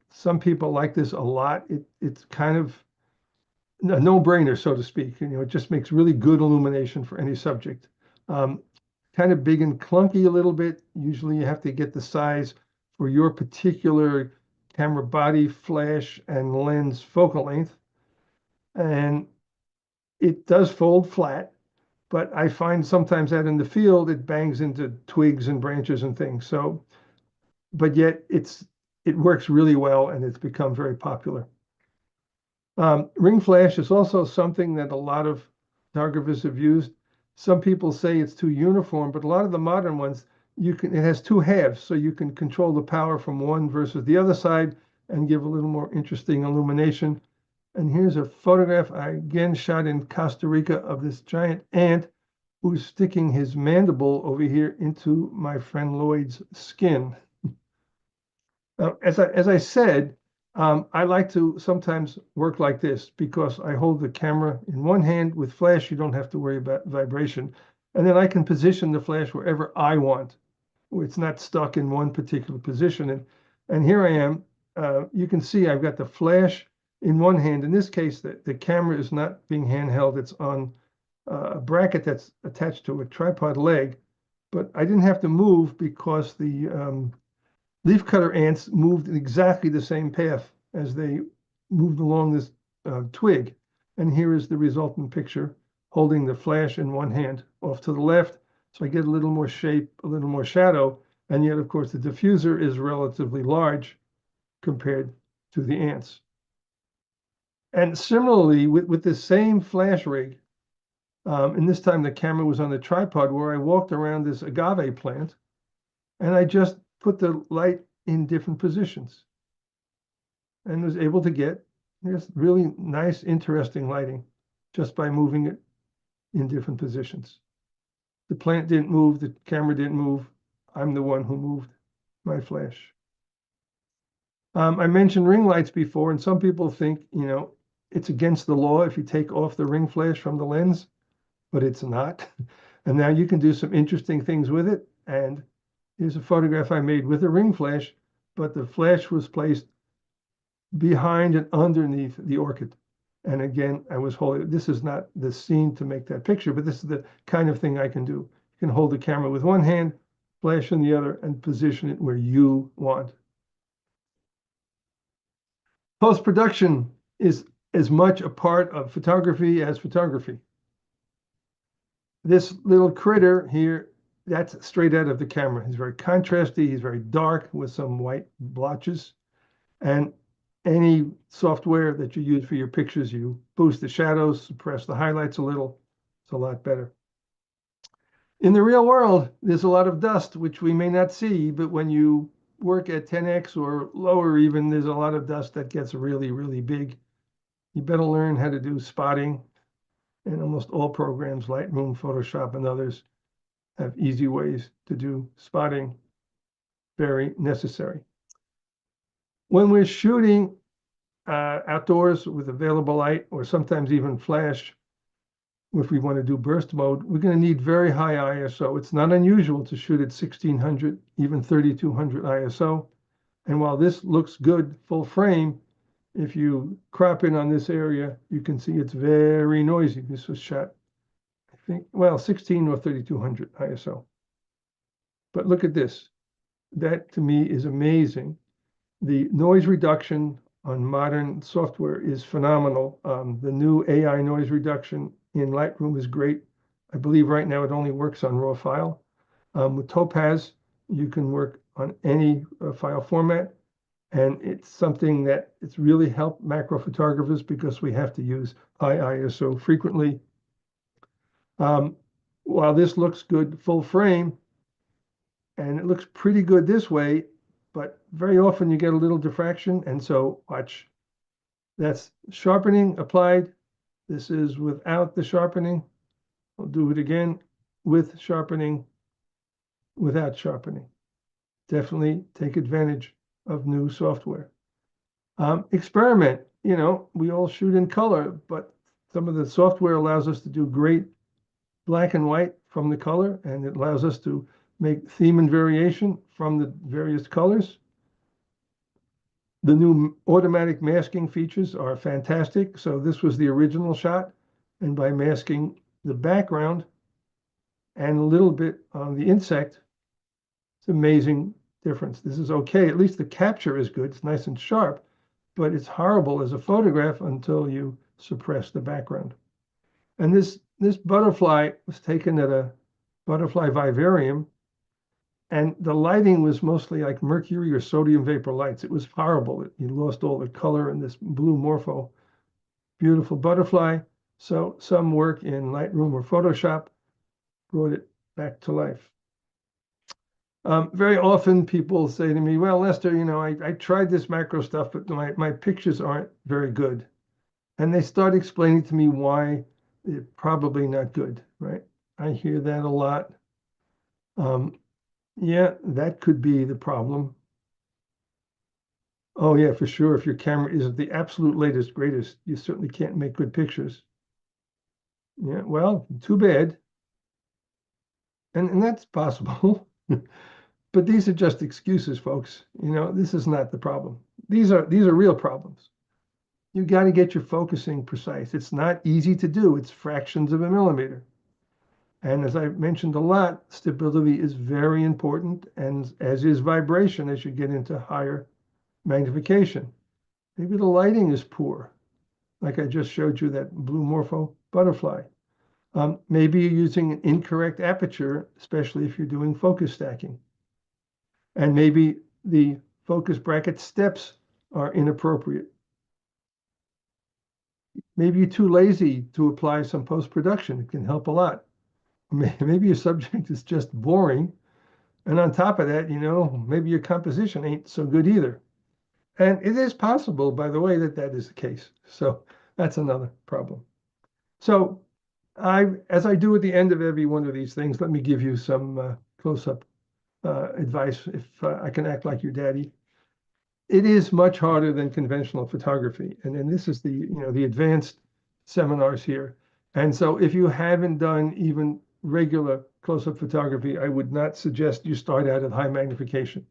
Some people like this a lot. It's kind of a no-brainer, so to speak. It just makes really good illumination for any subject. Kind kind of big and clunky a little bit. Usually you have to get the size for your particular camera body, flash, and lens focal length. And it does fold flat, but I find sometimes out in the field, it bangs into twigs and branches and things. So, but yet it works really well and it's become very popular. Ring flash is also something that a lot of photographers have used. Some people say it's too uniform, but a lot of the modern ones, it has two halves, so you can control the power from one versus the other side and give a little more interesting illumination. And here's a photograph I again shot in Costa Rica of this giant ant who's sticking his mandible over here into my friend Lloyd's skin. As I said, I like to sometimes work like this because I hold the camera in one hand. With flash, you don't have to worry about vibration. And then I can position the flash wherever I want. It's not stuck in one particular position. And here I am. You can see I've got the flash in one hand. In this case, the camera is not being handheld. It's on a bracket that's attached to a tripod leg. But I didn't have to move because the leafcutter ants moved in exactly the same path as they moved along this twig. And here is the resultant picture, holding the flash in one hand off to the left. So I get a little more shape, a little more shadow. And yet, of course, the diffuser is relatively large compared to the ants. And similarly, with the same flash rig, and this time the camera was on the tripod where I walked around this agave plant, and I just put the light in different positions and was able to get this really nice, interesting lighting just by moving it in different positions. The plant didn't move, the camera didn't move. I'm the one who moved my flash. I mentioned ring lights before, and some people think, it's against the law if you take off the ring flash from the lens, but it's not. And now you can do some interesting things with it. And here's a photograph I made with a ring flash, but the flash was placed behind and underneath the orchid. And again, I was holding, this is not the scene to make that picture, but this is the kind of thing I can do. You can hold the camera with one hand, flash in the other, and position it where you want. Post-production is as much a part of photography as photography. This little critter here, that's straight out of the camera. He's very contrasty, he's very dark with some white blotches. And any software that you use for your pictures, you boost the shadows, suppress the highlights a little. It's a lot better. In the real world, there's a lot of dust, which we may not see, but when you work at 10x or lower even, there's a lot of dust that gets really, really big. You better learn how to do spotting. And almost all programs, Lightroom, Photoshop, and others, have easy ways to do spotting. Very necessary. When we're shooting outdoors with available light, or sometimes even flash, if we want to do burst mode, we're going to need very high ISO. It's not unusual to shoot at 1600, even 3200 ISO. And while this looks good full frame, if you crop in on this area, you can see it's very noisy. This was shot, I think, well, 16 or 3200 ISO. But look at this. That to me is amazing. The noise reduction on modern software is phenomenal. The new AI noise reduction in Lightroom is great. I believe right now it only works on RAW file. With Topaz, you can work on any file format. And it's something that it's really helped macro photographers because we have to use high ISO frequently. While this looks good full frame, and it looks pretty good this way, but very often you get a little diffraction. And so watch, that's sharpening applied. This is without the sharpening. I'll do it again with sharpening, without sharpening. Definitely take advantage of new software. Experiment, we all shoot in color, but some of the software allows us to do great black and white from the color, and it allows us to make theme and variation from the various colors. The new automatic masking features are fantastic. So this was the original shot, and by masking the background and a little bit on the insect. It's amazing difference. This is okay. At least the capture is good. It's nice and sharp, but it's horrible as a photograph until you suppress the background. And this butterfly was taken at a butterfly vivarium, and the lighting was mostly like mercury or sodium vapor lights. It was horrible. You lost all the color in this blue morpho. Beautiful butterfly. So some work in Lightroom or Photoshop brought it back to life. Very often people say to me, well, Lester, I tried this macro stuff, but my pictures aren't very good. And they start explaining to me why they're probably not good, right? I hear that a lot. Yeah, that could be the problem. Oh yeah, for sure. If your camera isn't the absolute latest, greatest, you certainly can't make good pictures. Yeah, well, too bad. And that's possible. But these are just excuses, folks. This is not the problem. These are real problems. You got to get your focusing precise. It's not easy to do. It's fractions of a millimeter. And as I mentioned a lot, stability is very important, and as is vibration as you get into higher magnification. Maybe the lighting is poor, like I just showed you that blue morpho butterfly. Maybe you're using an incorrect aperture, especially if you're doing focus stacking. And maybe the focus bracket steps are inappropriate. Maybe you're too lazy to apply some post-production. It can help a lot. Maybe your subject is just boring. And on top of that, maybe your composition ain't so good either. And it is possible, by the way, that is the case. So that's another problem. So as I do at the end of every one of these things, let me give you some close-up advice, if I can act like your daddy. It is much harder than conventional photography. And then this is the advanced seminars here. And so if you haven't done even regular close-up photography, I would not suggest you start out at high magnification.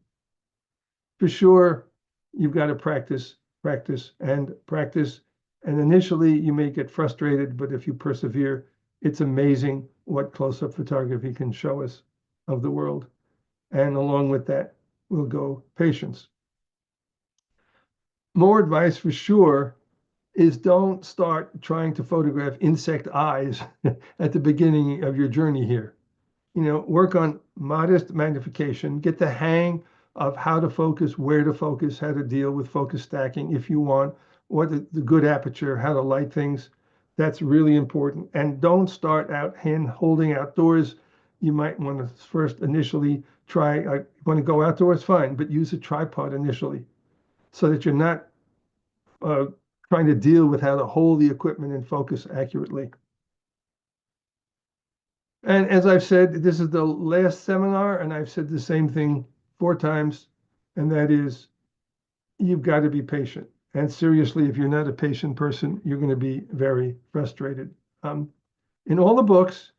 For sure, you've got to practice, practice, and practice. And initially you may get frustrated, but if you persevere, it's amazing what close-up photography can show us of the world. And along with that will go patience. More advice for sure is don't start trying to photograph insect eyes at the beginning of your journey here. Work on modest magnification, get the hang of how to focus, where to focus, how to deal with focus stacking if you want, what the good aperture, how to light things. That's really important. And don't start out hand holding outdoors. You might want to first initially try, want to go outdoors, fine, but use a tripod initially so that you're not trying to deal with how to hold the equipment and focus accurately. And as I've said, this is the last seminar, and I've said the same thing 4 times, and that is you've got to be patient. And seriously, if you're not a patient person, you're going to be very frustrated. In all the books,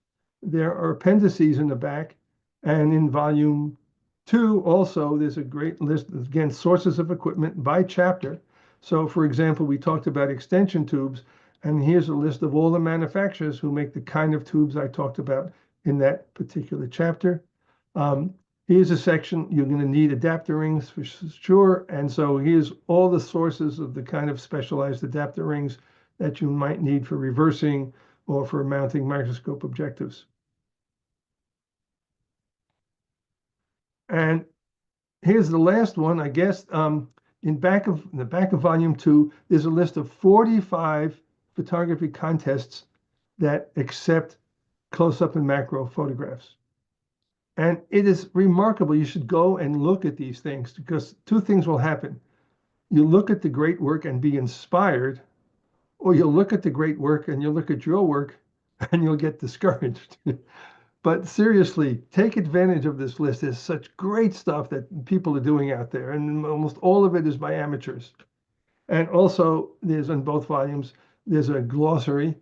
there are appendices in the back, and in volume 2 also, there's a great list, again, sources of equipment by chapter. So for example, we talked about extension tubes, and here's a list of all the manufacturers who make the kind of tubes I talked about in that particular chapter. Here's a section, you're going to need adapter rings for sure. And so here's all the sources of the kind of specialized adapter rings that you might need for reversing or for mounting microscope objectives. And here's the last one, I guess. In the back of volume 2, there's a list of 45 photography contests that accept close-up and macro photographs. And it is remarkable. You should go and look at these things because 2 things will happen. You look at the great work and be inspired, or you'll look at the great work and you'll look at your work and you'll get discouraged. But seriously, take advantage of this list. There's such great stuff that people are doing out there, and almost all of it is by amateurs. And also, there's in both volumes, there's a glossary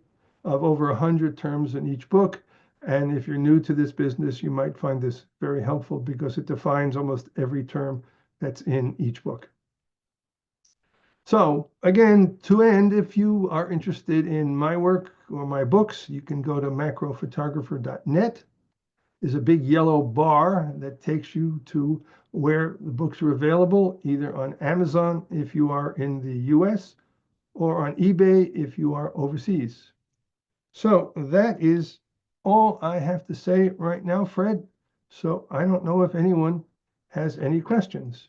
of over 100 terms in each book. And if you're new to this business, you might find this very helpful because it defines almost every term that's in each book. So again, to end, if you are interested in my work or my books, you can go to macrophotographer.net. is a big yellow bar that takes you to where the books are available, either on Amazon if you are in the US or on eBay if you are overseas. So that is all I have to say right now, Fred. So I don't know if anyone has any questions.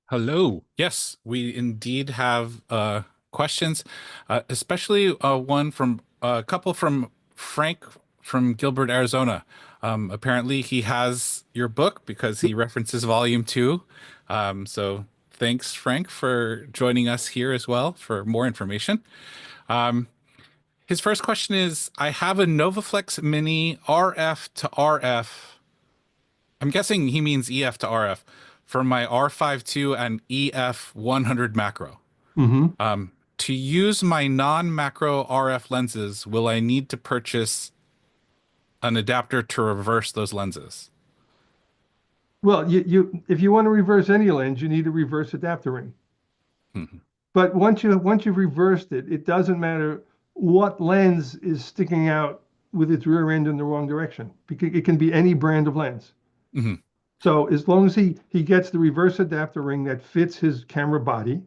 Hello. Yes, we indeed have questions, especially one from a couple from Frank from Gilbert, Arizona. Apparently, he has your book because he references volume two. So thanks, Frank, for joining us here as well for more information. His first question is, I have a NovaFlex Mini RF to RF. I'm guessing he means EF to RF for my R52 and EF 100 macro. Mhm. To use my non-macro RF lenses, will I need to purchase an adapter to reverse those lenses? Well, if you want to reverse any lens, you need a reverse adapter ring. Mhm. But once you've reversed it, it doesn't matter what lens is sticking out with its rear end in the wrong direction, because it can be any brand of lens. Mhm. So as long as he gets the reverse adapter ring that fits his camera body,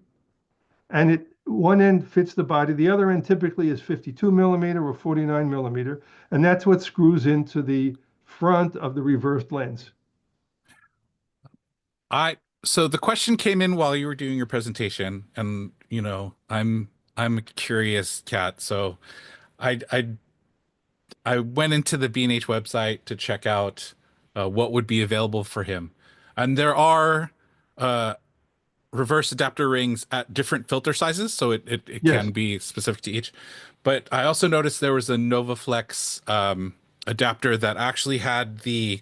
and it one end fits the body, the other end typically is 52 millimeter or 49 millimeter, and that's what screws into the front of the reversed lens. I so the question came in while you were doing your presentation, and I'm a curious cat, so I went into the B&H website to check out what would be available for him, and there are uh, reverse adapter rings at different filter sizes, so it Yes. can be specific to each. But I also noticed there was a NovaFlex adapter that actually had the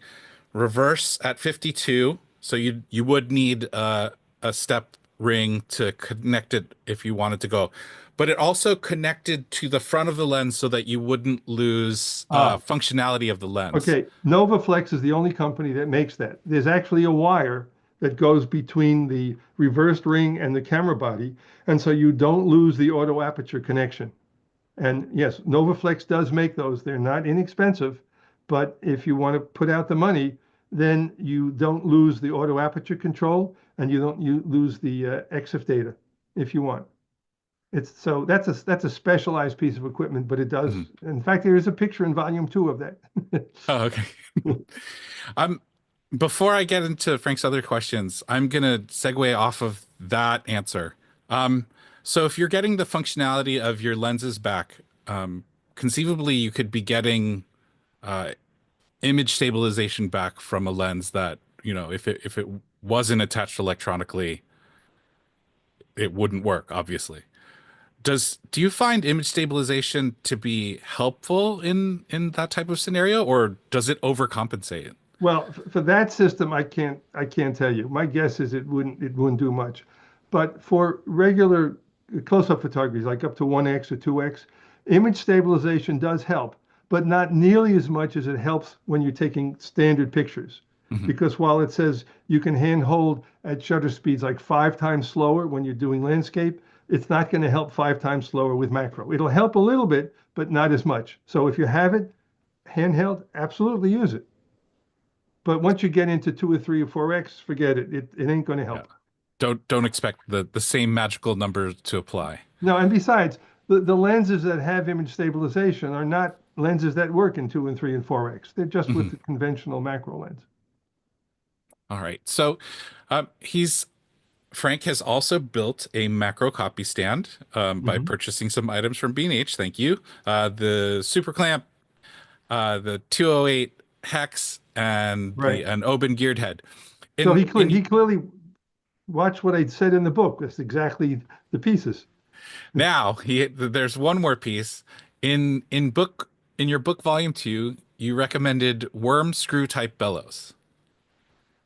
reverse at 52, so you would need a step ring to connect it if you wanted to go. But it also connected to the front of the lens so that you wouldn't lose Ah, functionality of the lens. okay. NovaFlex is the only company that makes that. There's actually a wire that goes between the reversed ring and the camera body, and so you don't lose the auto aperture connection. And yes, NovaFlex does make those. They're not inexpensive, but if you want to put out the money, then you don't lose the auto aperture control and you lose the EXIF data if you want. It's so that's a specialized piece of equipment, but it does. Mhm. In fact, there is a picture in volume two of that. Oh, okay. Um, before I get into Frank's other questions, I'm gonna segue off of that answer. Um, so if you're getting the functionality of your lenses back, conceivably you could be getting uh, image stabilization back from a lens that, if it wasn't attached electronically, it wouldn't work, obviously. Do you find image stabilization to be helpful in that type of scenario, or does it overcompensate? Well, for that system, I can't tell you. My guess is it wouldn't do much. But for regular close-up photography, like up to 1x or 2x, image stabilization does help, but not nearly as much as it helps when you're taking standard pictures. Mhm. Because while it says you can handhold at shutter speeds like 5 times slower when you're doing landscape, it's not going to help 5 times slower with macro. It'll help a little bit, but not as much. So if you have it handheld, absolutely use it. But once you get into 2 or 3 or 4x, forget it. It ain't going to Yeah. help. Don't expect the same magical number to apply. No, and besides, the lenses that have image stabilization are not lenses that work in 2 and 3 and 4x. They're just with Mhm. the conventional macro lens. All right. So, he's Frank has also built a macro copy stand by Mhm. purchasing some items from B&H. Thank you. The super clamp, the 208 hex, and the Right. an open geared head. So In he in clearly watched what I said in the book. That's exactly the pieces. Now there's one more piece in your book volume two. You recommended worm screw type bellows.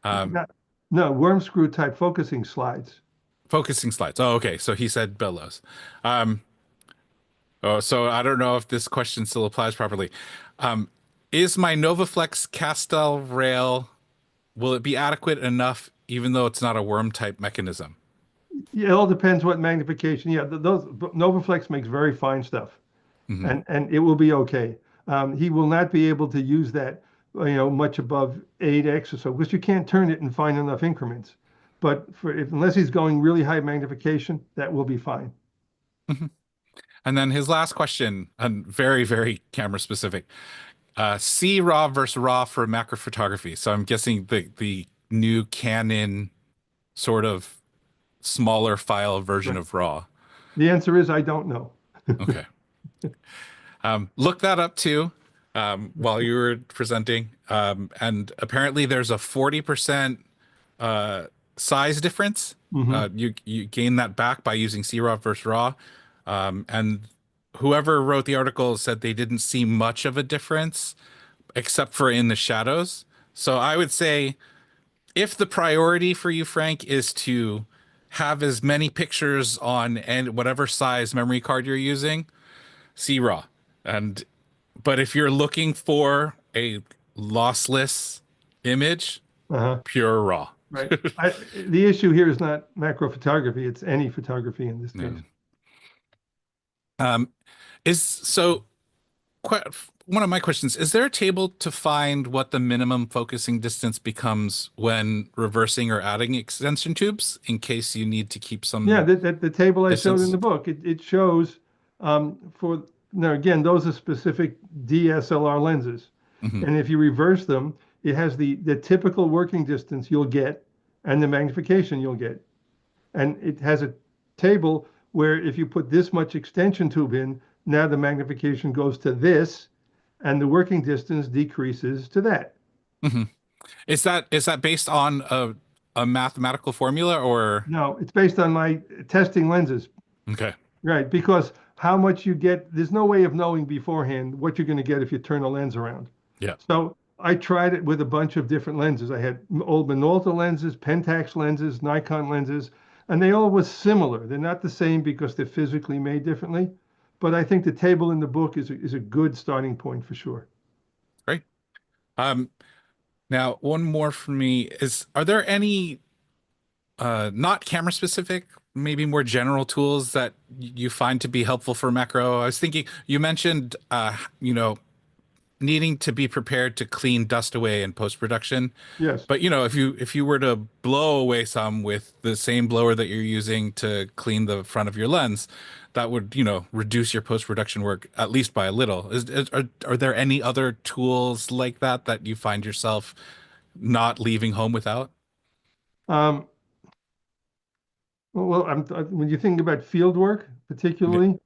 Um, No, no, worm screw type focusing slides. Focusing slides. Oh, okay. So he said bellows. Um, oh, so I don't know if this question still applies properly. Um, is my NovaFlex Castell rail, will it be adequate enough even though it's not a worm type mechanism? Yeah, it all depends what magnification. Yeah, those NovaFlex makes very fine stuff. Hmm. And it will be okay. He will not be able to use that, much above 8x or so, because you can't turn it and find enough increments. But unless he's going really high magnification, that will be fine. Mhm. And then his last question, and very, very camera specific. C RAW versus RAW for macro photography. So I'm guessing the new Canon sort of smaller file version Right. of RAW. The answer is I don't know. Okay. Look that up too while you were presenting. And apparently there's a 40% size difference. Hmm. You gain that back by using C-RAW versus RAW. And whoever wrote the article said they didn't see much of a difference except for in the shadows. So I would say if the priority for you, Frank, is to have as many pictures on and whatever size memory card you're using, C-RAW. And but if you're looking for a lossless image, Uh-huh. pure RAW. Right. The issue here is not macro photography, it's any photography in this case. No. Um, is so quite one of my questions, is there a table to find what the minimum focusing distance becomes when reversing or adding extension tubes in case you need to keep Yeah, some the table I showed in distance? the book, it shows for now again, those are specific DSLR lenses. Hmm. And if you reverse them, it has the typical working distance you'll get and the magnification you'll get. And it has a table where if you put this much extension tube in, now the magnification goes to this and the working distance decreases to that. Hmm. Is that based on a mathematical formula or No, it's based on my testing lenses. okay. Right, because how much you get, there's no way of knowing beforehand what you're going to get if you turn a lens around. Yeah. So I tried it with a bunch of different lenses. I had old Minolta lenses, Pentax lenses, Nikon lenses, and they all was similar. They're not the same because they're physically made differently, but I think the table in the book is a good starting point for sure. Great. Um, Now, one more for me is, are there any not camera specific, maybe more general tools that you find to be helpful for macro? I was thinking you mentioned needing to be prepared to clean dust away in post-production. Yes. But if you were to blow away some with the same blower that you're using to clean the front of your lens, that would, reduce your post-production work at least by a little. Are there any other tools like that that you find yourself not leaving home without? Um, well, when you think about field work, Yeah. particularly,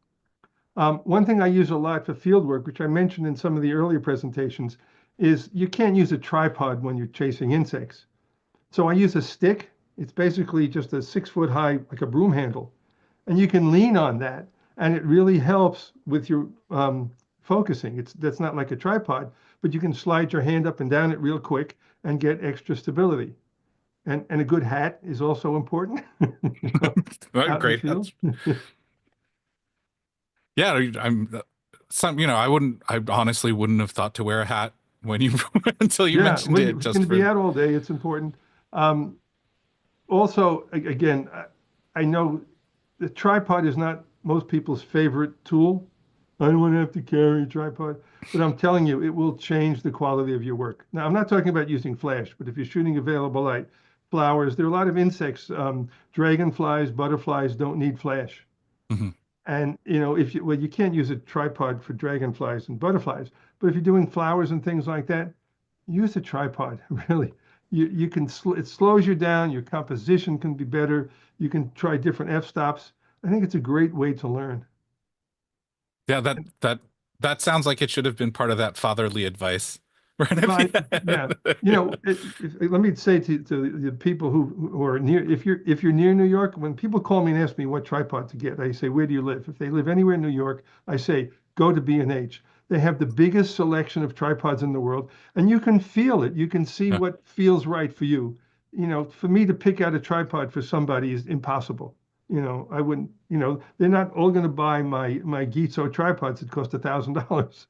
one thing I use a lot for field work, which I mentioned in some of the earlier presentations, is you can't use a tripod when you're chasing insects. So I use a stick. It's basically just a 6 foot high, like a broom handle, and you can lean on that, and it really helps with your focusing. That's not like a tripod, but you can slide your hand up and down it real quick and get extra stability. And a good hat is also important, Well, out in the great. field. Yeah, I honestly wouldn't have thought to wear a hat when you until you Yeah, mentioned when it you're just going to be for out all day, it's important. Um, Also, again, I know the tripod is not most people's favorite tool. I don't want to have to carry a tripod, but I'm telling you, it will change the quality of your work. Now, I'm not talking about using flash, but if you're shooting available light, flowers, there are a lot of insects, dragonflies, butterflies don't need flash. Mhm. And if you well, you can't use a tripod for dragonflies and butterflies, but if you're doing flowers and things like that, use a tripod, really. You can it slows you down, your composition can be better, you can try different f-stops. I think it's a great way to learn. Yeah, that sounds like it should have been part of that fatherly advice right at Well, yeah, the let me say to the people who are near, if you're near New York, when people call me and ask me what tripod to get, I say, where do you live? If they live anywhere in New York, I say, go to B&H. They have the biggest selection of tripods in the world, and you can feel it. You can see end. what feels right for you. For me to pick out a tripod for somebody is impossible. I wouldn't, they're not all going to buy my Gitzo tripods that cost $1,000.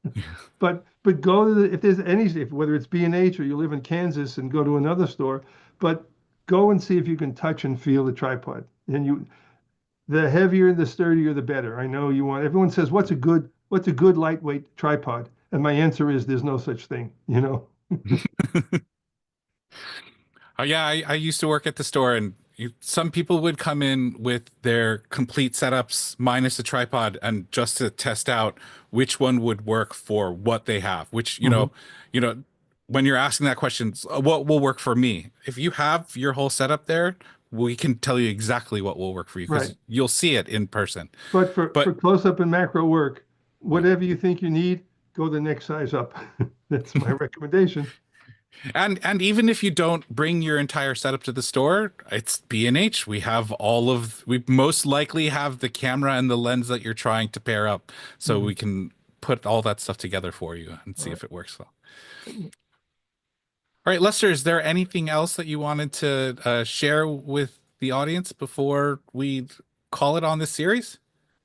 But go to if there's any, whether it's B&H or you live in Kansas and go to another store, but go and see if you can touch and feel the tripod. And the heavier, the sturdier, the better. I know you want. Everyone says, what's a good lightweight tripod? And my answer is there's no such thing, you know? Oh yeah, I used to work at the store, and some people would come in with their complete setups minus a tripod, and just to test out which one would work for what they have. Which Mhm. when you're asking that question, what will work for me? If you have your whole setup there, we can tell you exactly what will work for you Right. because you'll see it in person. But for But close-up and macro work, yeah. whatever you think you need, go the next size up. That's my recommendation. And even if you don't bring your entire setup to the store, it's B&H. We most likely have the camera and the lens that you're trying to pair up, so Mhm. we can put all that stuff together for you and All see right. if it works well. All right, Lester, is there anything else that you wanted to share with the audience before we call it on this series?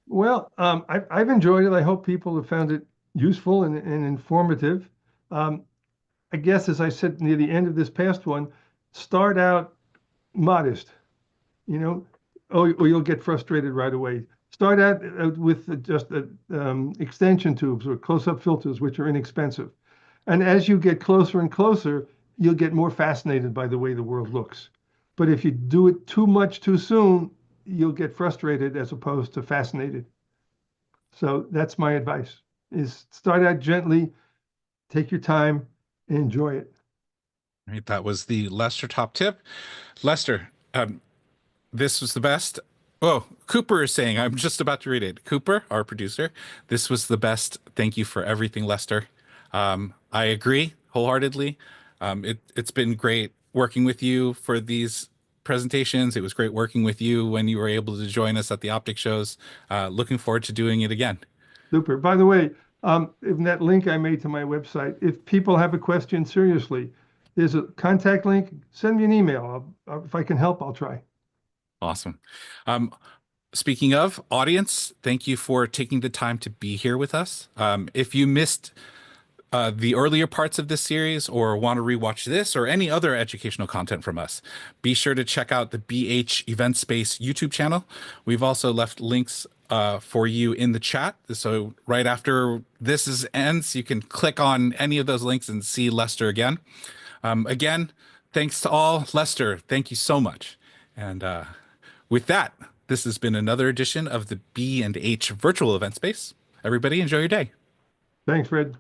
Well, I've enjoyed it. I hope people have found it useful and informative. Um, I guess, as I said near the end of this past one, start out modest, you know, or you'll get frustrated right away. Start out with just extension tubes or close-up filters, which are inexpensive. And as you get closer and closer, you'll get more fascinated by the way the world looks. But if you do it too much too soon, you'll get frustrated as opposed to fascinated. So that's my advice: is start out gently, take your time, and enjoy it. Right, that was the Lester top tip. Lester, this was the best. Oh, Cooper is saying, I'm just about to read it. Cooper, our producer, this was the best. Thank you for everything, Lester. I agree wholeheartedly. It's been great working with you for these presentations. It was great working with you when you were able to join us at the optic shows. Looking forward to doing it again. Super. By the way, in that link I made to my website, if people have a question, seriously, there's a contact link. Send me an email. If I can help, I'll try. Awesome. Um, Speaking of audience, thank you for taking the time to be here with us. If you missed the earlier parts of this series or want to rewatch this or any other educational content from us, be sure to check out the BH Event Space YouTube channel. We've also left links for you in the chat. So right after ends, you can click on any of those links and see Lester again. Again, thanks to all. Lester, thank you so much. And with that, this has been another edition of the B&H Virtual Event Space. Everybody enjoy your day. Thanks, Fred.